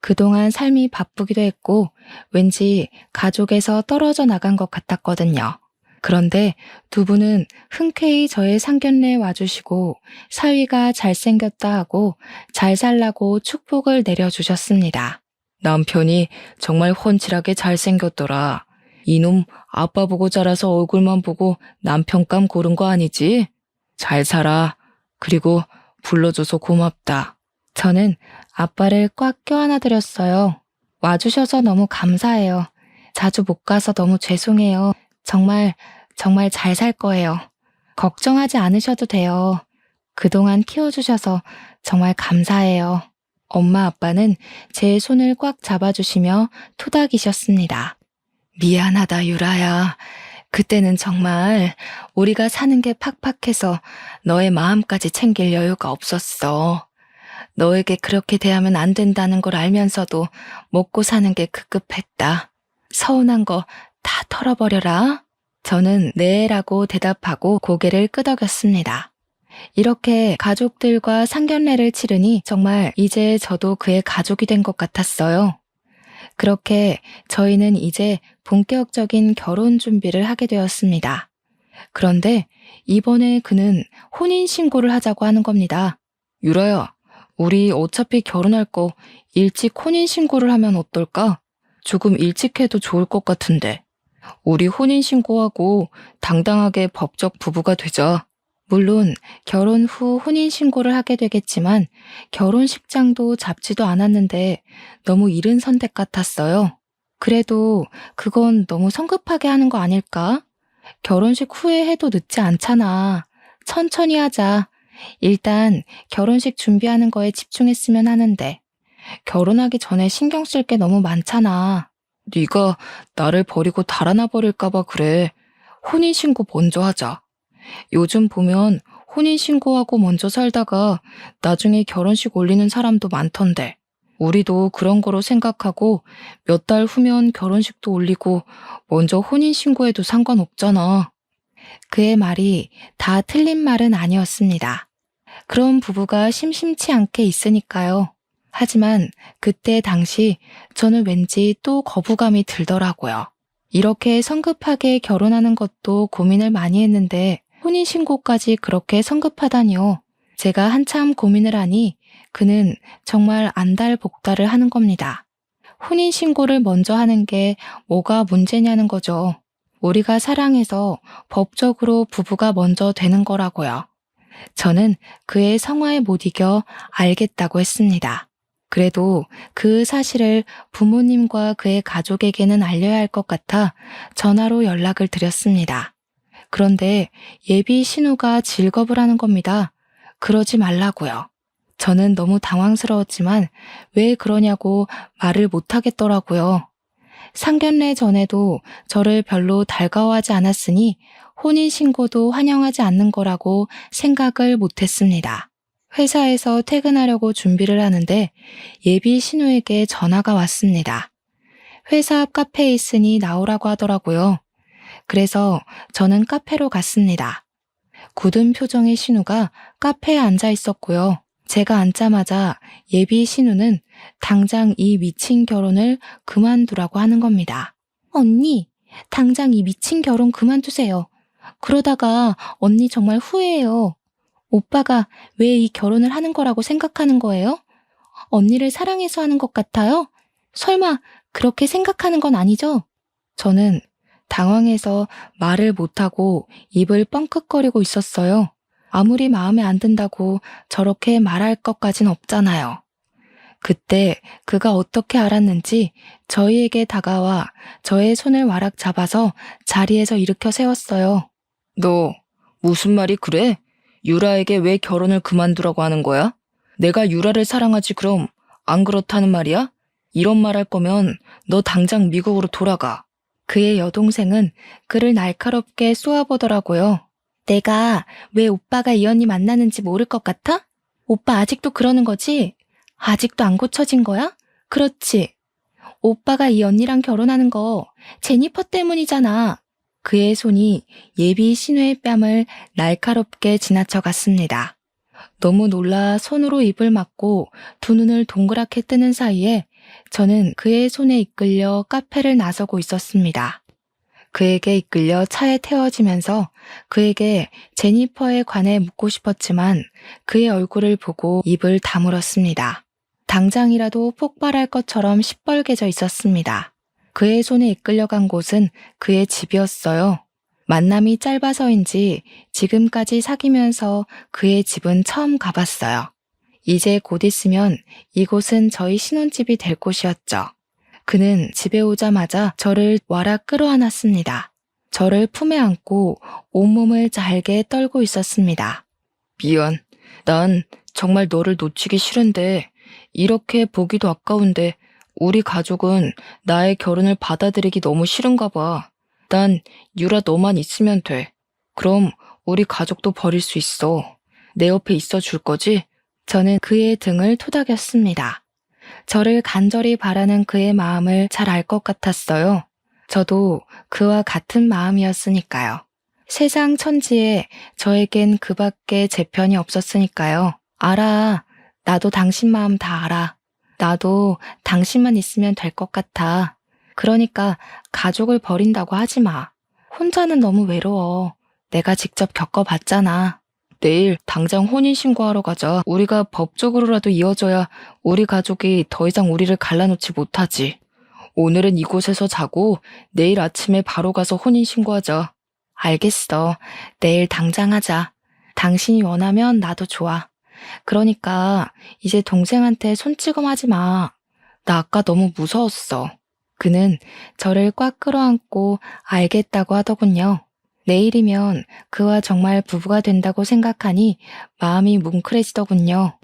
그동안 삶이 바쁘기도 했고 왠지 가족에서 떨어져 나간 것 같았거든요. 그런데 2분은 흔쾌히 저의 상견례에 와주시고 사위가 잘생겼다 하고 잘 살라고 축복을 내려주셨습니다. 남편이 정말 훤칠하게 잘생겼더라. 이놈 아빠 보고 자라서 얼굴만 보고 남편감 고른 거 아니지? 잘 살아. 그리고 불러줘서 고맙다. 저는 아빠를 꽉 껴안아드렸어요. 와주셔서 너무 감사해요. 자주 못 가서 너무 죄송해요. 정말 잘 살 거예요. 걱정하지 않으셔도 돼요. 그동안 키워주셔서 정말 감사해요. 엄마 아빠는 제 손을 꽉 잡아주시며 토닥이셨습니다. 미안하다 유라야. 그때는 정말 우리가 사는 게 팍팍해서 너의 마음까지 챙길 여유가 없었어. 너에게 그렇게 대하면 안 된다는 걸 알면서도 먹고 사는 게 급급했다. 서운한 거 다 털어버려라. 저는 네라고 대답하고 고개를 끄덕였습니다. 이렇게 가족들과 상견례를 치르니 정말 이제 저도 그의 가족이 된 것 같았어요. 그렇게 저희는 이제 본격적인 결혼 준비를 하게 되었습니다. 그런데 이번에 그는 혼인신고를 하자고 하는 겁니다. 유라야, 우리 어차피 결혼할 거 일찍 혼인신고를 하면 어떨까? 조금 일찍 해도 좋을 것 같은데. 우리 혼인신고하고 당당하게 법적 부부가 되자. 물론 결혼 후 혼인신고를 하게 되겠지만 결혼식장도 잡지도 않았는데 너무 이른 선택 같았어요. 그래도 그건 너무 성급하게 하는 거 아닐까? 결혼식 후에 해도 늦지 않잖아. 천천히 하자. 일단 결혼식 준비하는 거에 집중했으면 하는데 결혼하기 전에 신경 쓸 게 너무 많잖아. 네가 나를 버리고 달아나 버릴까 봐 그래. 혼인신고 먼저 하자. 요즘 보면 혼인신고하고 먼저 살다가 나중에 결혼식 올리는 사람도 많던데. 우리도 그런 거로 생각하고 몇 달 후면 결혼식도 올리고 먼저 혼인신고해도 상관없잖아. 그의 말이 다 틀린 말은 아니었습니다. 그런 부부가 심심치 않게 있으니까요. 하지만 그때 당시 저는 왠지 또 거부감이 들더라고요. 이렇게 성급하게 결혼하는 것도 고민을 많이 했는데 혼인신고까지 그렇게 성급하다니요. 제가 한참 고민을 하니 그는 정말 안달복달을 하는 겁니다. 혼인신고를 먼저 하는 게 뭐가 문제냐는 거죠. 우리가 사랑해서 법적으로 부부가 먼저 되는 거라고요. 저는 그의 성화에 못 이겨 알겠다고 했습니다. 그래도 그 사실을 부모님과 그의 가족에게는 알려야 할 것 같아 전화로 연락을 드렸습니다. 그런데 예비 신우가 질겁을 하는 겁니다. 그러지 말라고요. 저는 너무 당황스러웠지만 왜 그러냐고 말을 못하겠더라고요. 상견례 전에도 저를 별로 달가워하지 않았으니 혼인신고도 환영하지 않는 거라고 생각을 못했습니다. 회사에서 퇴근하려고 준비를 하는데 예비 신우에게 전화가 왔습니다. 회사 앞 카페에 있으니 나오라고 하더라고요. 그래서 저는 카페로 갔습니다. 굳은 표정의 신우가 카페에 앉아 있었고요. 제가 앉자마자 예비 신우는 당장 이 미친 결혼을 그만두라고 하는 겁니다. 언니, 당장 이 미친 결혼 그만두세요. 그러다가 언니 정말 후회해요. 오빠가 왜 이 결혼을 하는 거라고 생각하는 거예요? 언니를 사랑해서 하는 것 같아요? 설마 그렇게 생각하는 건 아니죠? 저는 당황해서 말을 못하고 입을 뻥끗거리고 있었어요. 아무리 마음에 안 든다고 저렇게 말할 것까진 없잖아요. 그때 그가 어떻게 알았는지 저희에게 다가와 저의 손을 와락 잡아서 자리에서 일으켜 세웠어요. 너 무슨 말이 그래? 유라에게 왜 결혼을 그만두라고 하는 거야? 내가 유라를 사랑하지 그럼 안 그렇다는 말이야? 이런 말 할 거면 너 당장 미국으로 돌아가. 그의 여동생은 그를 날카롭게 쏘아보더라고요. 내가 왜 오빠가 이 언니 만나는지 모를 것 같아? 오빠 아직도 그러는 거지? 아직도 안 고쳐진 거야? 그렇지. 오빠가 이 언니랑 결혼하는 거 제니퍼 때문이잖아. 그의 손이 예비 신우의 뺨을 날카롭게 지나쳐 갔습니다. 너무 놀라 손으로 입을 막고 두 눈을 동그랗게 뜨는 사이에 저는 그의 손에 이끌려 카페를 나서고 있었습니다. 그에게 이끌려 차에 태워지면서 그에게 제니퍼에 관해 묻고 싶었지만 그의 얼굴을 보고 입을 다물었습니다. 당장이라도 폭발할 것처럼 시뻘개져 있었습니다. 그의 손에 이끌려간 곳은 그의 집이었어요. 만남이 짧아서인지 지금까지 사귀면서 그의 집은 처음 가봤어요. 이제 곧 있으면 이곳은 저희 신혼집이 될 곳이었죠. 그는 집에 오자마자 저를 와라 끌어안았습니다. 저를 품에 안고 온몸을 잘게 떨고 있었습니다. 미안. 난 정말 너를 놓치기 싫은데 이렇게 보기도 아까운데 우리 가족은 나의 결혼을 받아들이기 너무 싫은가 봐. 난 유라 너만 있으면 돼. 그럼 우리 가족도 버릴 수 있어. 내 옆에 있어 줄 거지? 저는 그의 등을 토닥였습니다. 저를 간절히 바라는 그의 마음을 잘 알 것 같았어요. 저도 그와 같은 마음이었으니까요. 세상 천지에 저에겐 그밖에 제 편이 없었으니까요. 알아. 나도 당신 마음 다 알아. 나도 당신만 있으면 될 것 같아. 그러니까 가족을 버린다고 하지 마. 혼자는 너무 외로워. 내가 직접 겪어봤잖아. 내일 당장 혼인신고하러 가자. 우리가 법적으로라도 이어져야 우리 가족이 더 이상 우리를 갈라놓지 못하지. 오늘은 이곳에서 자고 내일 아침에 바로 가서 혼인신고하자. 알겠어. 내일 당장 하자. 당신이 원하면 나도 좋아. 그러니까 이제 동생한테 손찌검하지 마. 나 아까 너무 무서웠어. 그는 저를 꽉 끌어안고 알겠다고 하더군요. 내일이면 그와 정말 부부가 된다고 생각하니 마음이 뭉클해지더군요.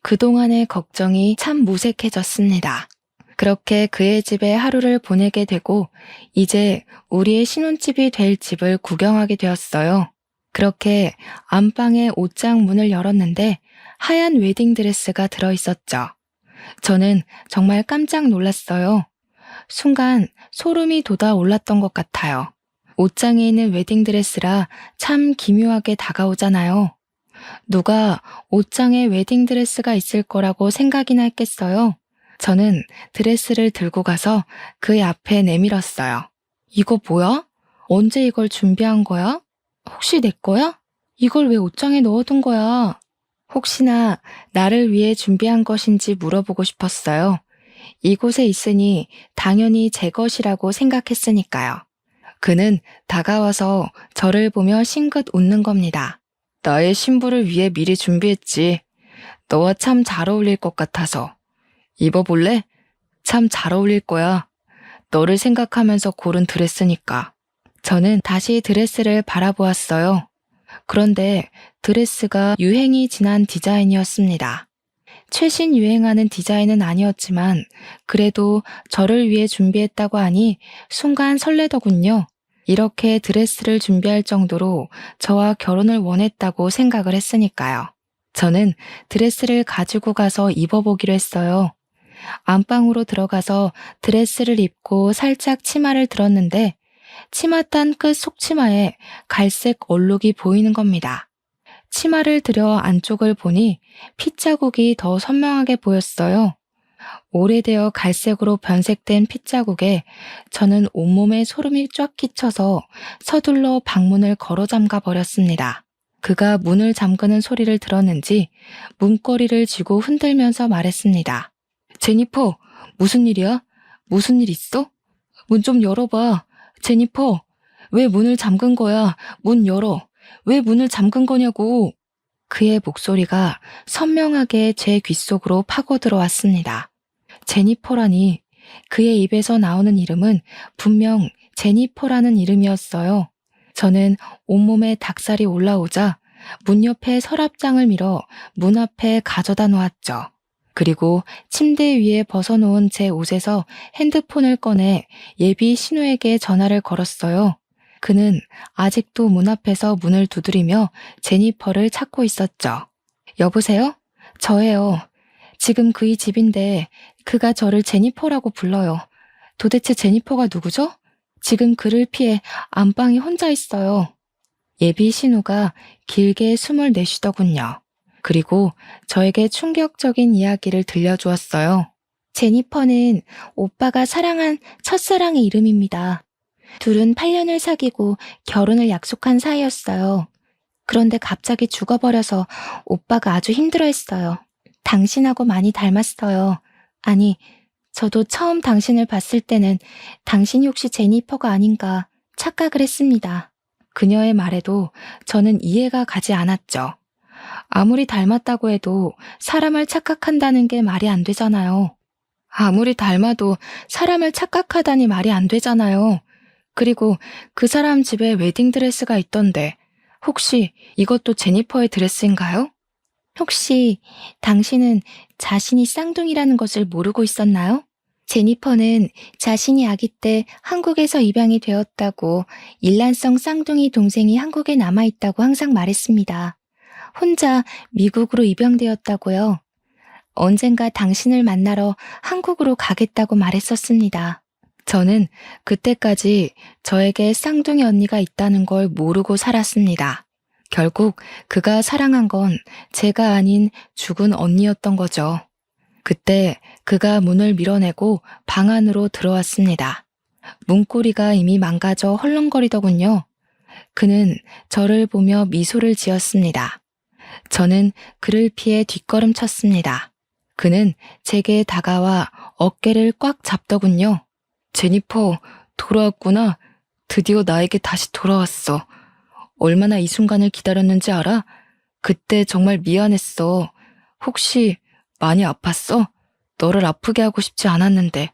그동안의 걱정이 참 무색해졌습니다. 그렇게 그의 집에 하루를 보내게 되고 이제 우리의 신혼집이 될 집을 구경하게 되었어요. 그렇게 안방의 옷장 문을 열었는데 하얀 웨딩드레스가 들어있었죠. 저는 정말 깜짝 놀랐어요. 순간 소름이 돋아올랐던 것 같아요. 옷장에 있는 웨딩드레스라 참 기묘하게 다가오잖아요. 누가 옷장에 웨딩드레스가 있을 거라고 생각이나 했겠어요. 저는 드레스를 들고 가서 그의 앞에 내밀었어요. 이거 뭐야? 언제 이걸 준비한 거야? 혹시 내 거야? 이걸 왜 옷장에 넣어둔 거야? 혹시나 나를 위해 준비한 것인지 물어보고 싶었어요. 이곳에 있으니 당연히 제 것이라고 생각했으니까요. 그는 다가와서 저를 보며 싱긋 웃는 겁니다. 나의 신부를 위해 미리 준비했지. 너와 참 잘 어울릴 것 같아서. 입어볼래? 참 잘 어울릴 거야. 너를 생각하면서 고른 드레스니까. 저는 다시 드레스를 바라보았어요. 그런데 드레스가 유행이 지난 디자인이었습니다. 최신 유행하는 디자인은 아니었지만 그래도 저를 위해 준비했다고 하니 순간 설레더군요. 이렇게 드레스를 준비할 정도로 저와 결혼을 원했다고 생각을 했으니까요. 저는 드레스를 가지고 가서 입어보기로 했어요. 안방으로 들어가서 드레스를 입고 살짝 치마를 들었는데 치맛단 끝 속치마에 갈색 얼룩이 보이는 겁니다. 치마를 들여 안쪽을 보니 핏자국이 더 선명하게 보였어요. 오래되어 갈색으로 변색된 핏자국에 저는 온몸에 소름이 쫙 끼쳐서 서둘러 방문을 걸어 잠가 버렸습니다. 그가 문을 잠그는 소리를 들었는지 문고리를 쥐고 흔들면서 말했습니다. 제니퍼, 무슨 일이야? 무슨 일 있어? 문 좀 열어봐. 제니퍼, 왜 문을 잠근 거야? 문 열어. 왜 문을 잠근 거냐고. 그의 목소리가 선명하게 제 귓속으로 파고 들어왔습니다. 제니퍼라니. 그의 입에서 나오는 이름은 분명 제니퍼라는 이름이었어요. 저는 온몸에 닭살이 올라오자 문 옆에 서랍장을 밀어 문 앞에 가져다 놓았죠. 그리고 침대 위에 벗어놓은 제 옷에서 핸드폰을 꺼내 예비 신우에게 전화를 걸었어요. 그는 아직도 문 앞에서 문을 두드리며 제니퍼를 찾고 있었죠. 여보세요? 저예요. 지금 그의 집인데 그가 저를 제니퍼라고 불러요. 도대체 제니퍼가 누구죠? 지금 그를 피해 안방에 혼자 있어요. 예비 신우가 길게 숨을 내쉬더군요. 그리고 저에게 충격적인 이야기를 들려주었어요. 제니퍼는 오빠가 사랑한 첫사랑의 이름입니다. 둘은 8년을 사귀고 결혼을 약속한 사이였어요. 그런데 갑자기 죽어버려서 오빠가 아주 힘들어했어요. 당신하고 많이 닮았어요. 아니, 저도 처음 당신을 봤을 때는 당신이 혹시 제니퍼가 아닌가 착각을 했습니다. 그녀의 말에도 저는 이해가 가지 않았죠. 아무리 닮았다고 해도 사람을 착각한다는 게 말이 안 되잖아요. 아무리 닮아도 사람을 착각하다니 말이 안 되잖아요. 그리고 그 사람 집에 웨딩드레스가 있던데 혹시 이것도 제니퍼의 드레스인가요? 혹시 당신은 자신이 쌍둥이라는 것을 모르고 있었나요? 제니퍼는 자신이 아기 때 한국에서 입양이 되었다고 일란성 쌍둥이 동생이 한국에 남아있다고 항상 말했습니다. 혼자 미국으로 입양되었다고요. 언젠가 당신을 만나러 한국으로 가겠다고 말했었습니다. 저는 그때까지 저에게 쌍둥이 언니가 있다는 걸 모르고 살았습니다. 결국 그가 사랑한 건 제가 아닌 죽은 언니였던 거죠. 그때 그가 문을 밀어내고 방 안으로 들어왔습니다. 문고리가 이미 망가져 헐렁거리더군요. 그는 저를 보며 미소를 지었습니다. 저는 그를 피해 뒷걸음쳤습니다. 그는 제게 다가와 어깨를 꽉 잡더군요. 제니퍼, 돌아왔구나. 드디어 나에게 다시 돌아왔어. 얼마나 이 순간을 기다렸는지 알아? 그때 정말 미안했어. 혹시 많이 아팠어? 너를 아프게 하고 싶지 않았는데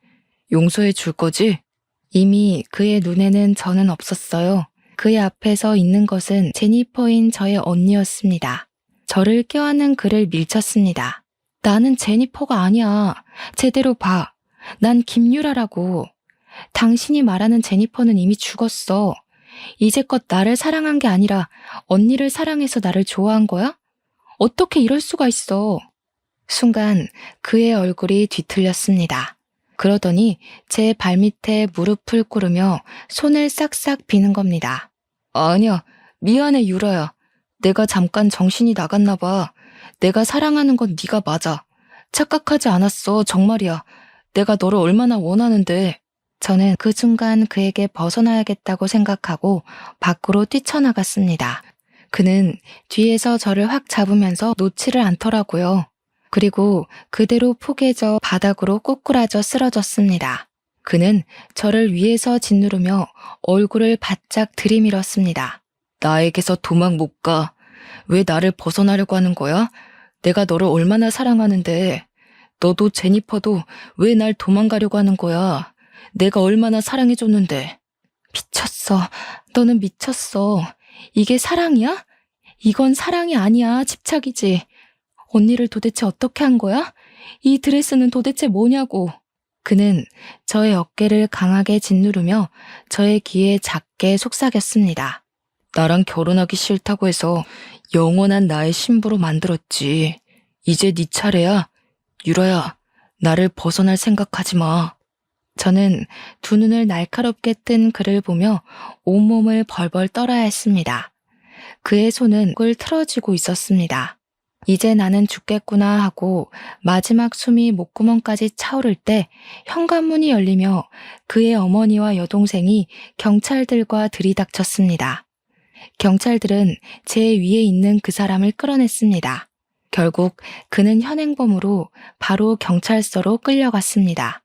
용서해 줄 거지? 이미 그의 눈에는 저는 없었어요. 그의 앞에서 있는 것은 제니퍼인 저의 언니였습니다. 저를 껴안은 그를 밀쳤습니다. 나는 제니퍼가 아니야. 제대로 봐. 난 김유라라고. 당신이 말하는 제니퍼는 이미 죽었어. 이제껏 나를 사랑한 게 아니라 언니를 사랑해서 나를 좋아한 거야? 어떻게 이럴 수가 있어? 순간 그의 얼굴이 뒤틀렸습니다. 그러더니 제 발밑에 무릎을 꿇으며 손을 싹싹 비는 겁니다. 아니야, 미안해 유라야. 내가 잠깐 정신이 나갔나 봐. 내가 사랑하는 건 네가 맞아. 착각하지 않았어, 정말이야. 내가 너를 얼마나 원하는데. 저는 그 순간 그에게 벗어나야겠다고 생각하고 밖으로 뛰쳐나갔습니다. 그는 뒤에서 저를 확 잡으면서 놓지를 않더라고요. 그리고 그대로 포개져 바닥으로 꼬꾸라져 쓰러졌습니다. 그는 저를 위에서 짓누르며 얼굴을 바짝 들이밀었습니다. 나에게서 도망 못 가. 왜 나를 벗어나려고 하는 거야? 내가 너를 얼마나 사랑하는데. 너도 제니퍼도 왜 날 도망가려고 하는 거야? 내가 얼마나 사랑해줬는데. 미쳤어. 너는 미쳤어. 이게 사랑이야? 이건 사랑이 아니야. 집착이지. 언니를 도대체 어떻게 한 거야? 이 드레스는 도대체 뭐냐고. 그는 저의 어깨를 강하게 짓누르며 저의 귀에 작게 속삭였습니다. 나랑 결혼하기 싫다고 해서 영원한 나의 신부로 만들었지. 이제 네 차례야. 유라야, 나를 벗어날 생각하지 마. 저는 두 눈을 날카롭게 뜬 그를 보며 온몸을 벌벌 떨어야 했습니다. 그의 손은 꿀 틀어쥐고 있었습니다. 이제 나는 죽겠구나 하고 마지막 숨이 목구멍까지 차오를 때 현관문이 열리며 그의 어머니와 여동생이 경찰들과 들이닥쳤습니다. 경찰들은 제 위에 있는 그 사람을 끌어냈습니다. 결국 그는 현행범으로 바로 경찰서로 끌려갔습니다.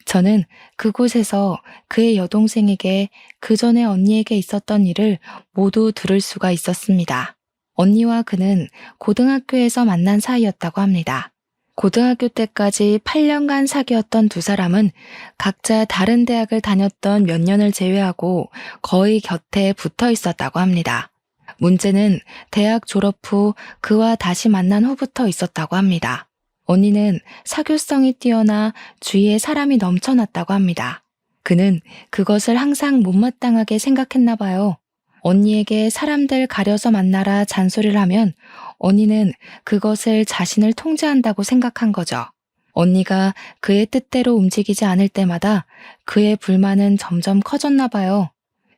저는 그곳에서 그의 여동생에게 그 전에 언니에게 있었던 일을 모두 들을 수가 있었습니다. 언니와 그는 고등학교에서 만난 사이였다고 합니다. 고등학교 때까지 8년간 사귀었던 두 사람은 각자 다른 대학을 다녔던 몇 년을 제외하고 거의 곁에 붙어 있었다고 합니다. 문제는 대학 졸업 후 그와 다시 만난 후부터 있었다고 합니다. 언니는 사교성이 뛰어나 주위에 사람이 넘쳐났다고 합니다. 그는 그것을 항상 못마땅하게 생각했나 봐요. 언니에게 사람들 가려서 만나라 잔소리를 하면 언니는 그것을 자신을 통제한다고 생각한 거죠. 언니가 그의 뜻대로 움직이지 않을 때마다 그의 불만은 점점 커졌나 봐요.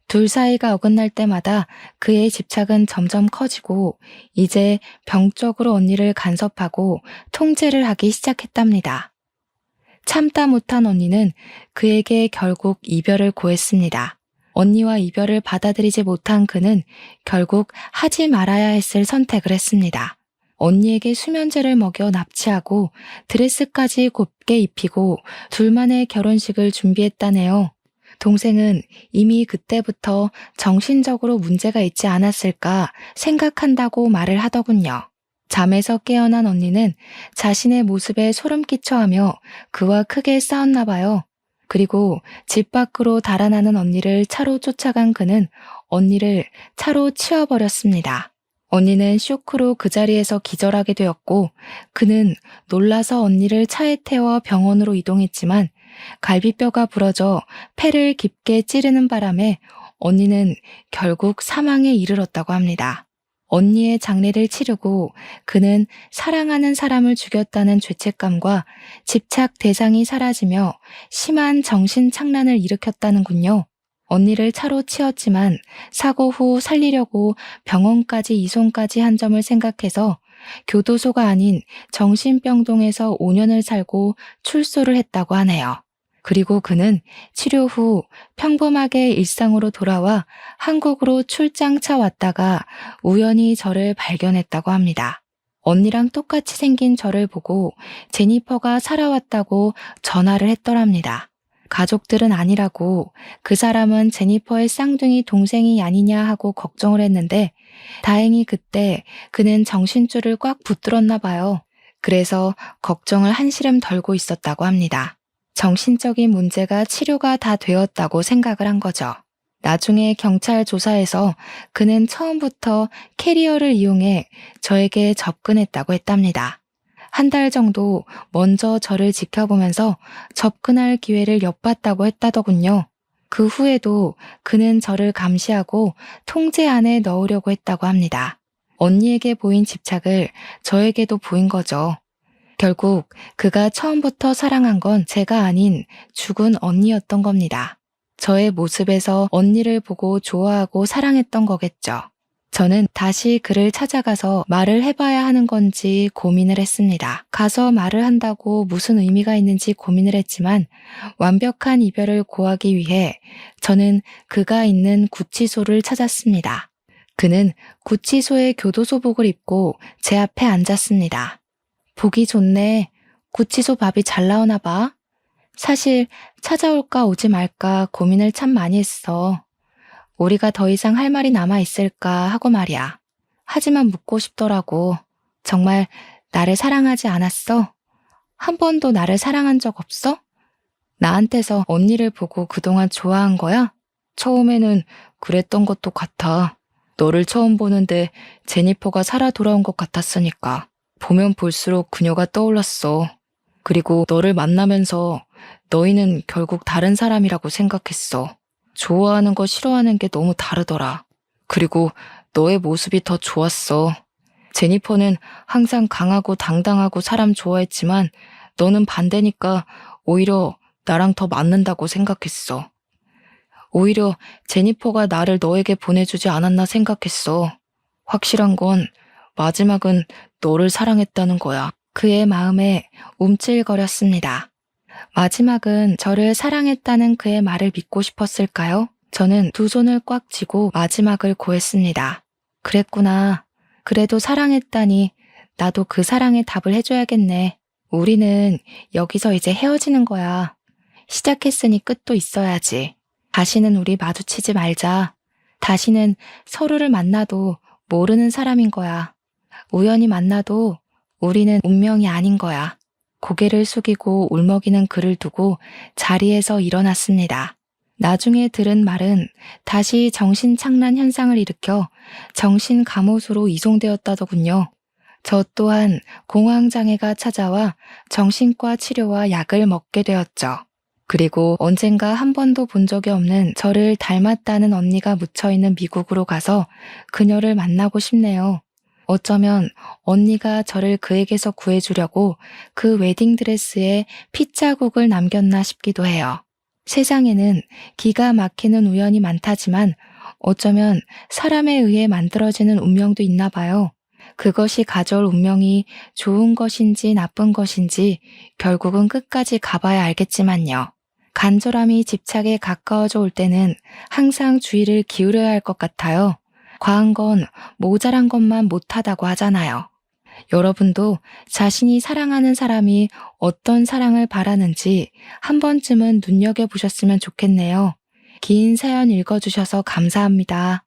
둘 사이가 어긋날 때마다 그의 집착은 점점 커지고 이제 병적으로 언니를 간섭하고 통제를 하기 시작했답니다. 참다 못한 언니는 그에게 결국 이별을 고했습니다. 언니와 이별을 받아들이지 못한 그는 결국 하지 말아야 했을 선택을 했습니다. 언니에게 수면제를 먹여 납치하고 드레스까지 곱게 입히고 둘만의 결혼식을 준비했다네요. 동생은 이미 그때부터 정신적으로 문제가 있지 않았을까 생각한다고 말을 하더군요. 잠에서 깨어난 언니는 자신의 모습에 소름 끼쳐하며 그와 크게 싸웠나 봐요. 그리고 집 밖으로 달아나는 언니를 차로 쫓아간 그는 언니를 차로 치워버렸습니다. 언니는 쇼크로 그 자리에서 기절하게 되었고 그는 놀라서 언니를 차에 태워 병원으로 이동했지만 갈비뼈가 부러져 폐를 깊게 찌르는 바람에 언니는 결국 사망에 이르렀다고 합니다. 언니의 장례를 치르고 그는 사랑하는 사람을 죽였다는 죄책감과 집착 대상이 사라지며 심한 정신착란을 일으켰다는군요. 언니를 차로 치었지만 사고 후 살리려고 병원까지 이송까지 한 점을 생각해서 교도소가 아닌 정신병동에서 5년을 살고 출소를 했다고 하네요. 그리고 그는 치료 후 평범하게 일상으로 돌아와 한국으로 출장차 왔다가 우연히 저를 발견했다고 합니다. 언니랑 똑같이 생긴 저를 보고 제니퍼가 살아왔다고 전화를 했더랍니다. 가족들은 아니라고 그 사람은 제니퍼의 쌍둥이 동생이 아니냐 하고 걱정을 했는데 다행히 그때 그는 정신줄을 꽉 붙들었나 봐요. 그래서 걱정을 한시름 덜고 있었다고 합니다. 정신적인 문제가 치료가 다 되었다고 생각을 한 거죠. 나중에 경찰 조사에서 그는 처음부터 캐리어를 이용해 저에게 접근했다고 했답니다. 한 달 정도 먼저 저를 지켜보면서 접근할 기회를 엿봤다고 했다더군요. 그 후에도 그는 저를 감시하고 통제 안에 넣으려고 했다고 합니다. 언니에게 보인 집착을 저에게도 보인 거죠. 결국 그가 처음부터 사랑한 건 제가 아닌 죽은 언니였던 겁니다. 저의 모습에서 언니를 보고 좋아하고 사랑했던 거겠죠. 저는 다시 그를 찾아가서 말을 해봐야 하는 건지 고민을 했습니다. 가서 말을 한다고 무슨 의미가 있는지 고민을 했지만 완벽한 이별을 고하기 위해 저는 그가 있는 구치소를 찾았습니다. 그는 구치소의 교도소복을 입고 제 앞에 앉았습니다. 보기 좋네. 구치소 밥이 잘 나오나 봐. 사실 찾아올까 오지 말까 고민을 참 많이 했어. 우리가 더 이상 할 말이 남아있을까 하고 말이야. 하지만 묻고 싶더라고. 정말 나를 사랑하지 않았어? 한 번도 나를 사랑한 적 없어? 나한테서 언니를 보고 그동안 좋아한 거야? 처음에는 그랬던 것도 같아. 너를 처음 보는데 제니퍼가 살아 돌아온 것 같았으니까. 보면 볼수록 그녀가 떠올랐어. 그리고 너를 만나면서 너희는 결국 다른 사람이라고 생각했어. 좋아하는 거 싫어하는 게 너무 다르더라. 그리고 너의 모습이 더 좋았어. 제니퍼는 항상 강하고 당당하고 사람 좋아했지만 너는 반대니까 오히려 나랑 더 맞는다고 생각했어. 오히려 제니퍼가 나를 너에게 보내주지 않았나 생각했어. 확실한 건 마지막은 너를 사랑했다는 거야. 그의 마음에 움찔거렸습니다. 마지막은 저를 사랑했다는 그의 말을 믿고 싶었을까요? 저는 두 손을 꽉 쥐고 마지막을 고했습니다. 그랬구나. 그래도 사랑했다니 나도 그 사랑에 답을 해줘야겠네. 우리는 여기서 이제 헤어지는 거야. 시작했으니 끝도 있어야지. 다시는 우리 마주치지 말자. 다시는 서로를 만나도 모르는 사람인 거야. 우연히 만나도 우리는 운명이 아닌 거야. 고개를 숙이고 울먹이는 그를 두고 자리에서 일어났습니다. 나중에 들은 말은 다시 정신착란 현상을 일으켜 정신감호소로 이송되었다더군요. 저 또한 공황장애가 찾아와 정신과 치료와 약을 먹게 되었죠. 그리고 언젠가 한 번도 본 적이 없는 저를 닮았다는 언니가 묻혀있는 미국으로 가서 그녀를 만나고 싶네요. 어쩌면 언니가 저를 그에게서 구해주려고 그 웨딩드레스에 핏자국을 남겼나 싶기도 해요. 세상에는 기가 막히는 우연이 많다지만 어쩌면 사람에 의해 만들어지는 운명도 있나 봐요. 그것이 가져올 운명이 좋은 것인지 나쁜 것인지 결국은 끝까지 가봐야 알겠지만요. 간절함이 집착에 가까워져 올 때는 항상 주의를 기울여야 할 것 같아요. 과한 건 모자란 것만 못하다고 하잖아요. 여러분도 자신이 사랑하는 사람이 어떤 사랑을 바라는지 한 번쯤은 눈여겨보셨으면 좋겠네요. 긴 사연 읽어주셔서 감사합니다.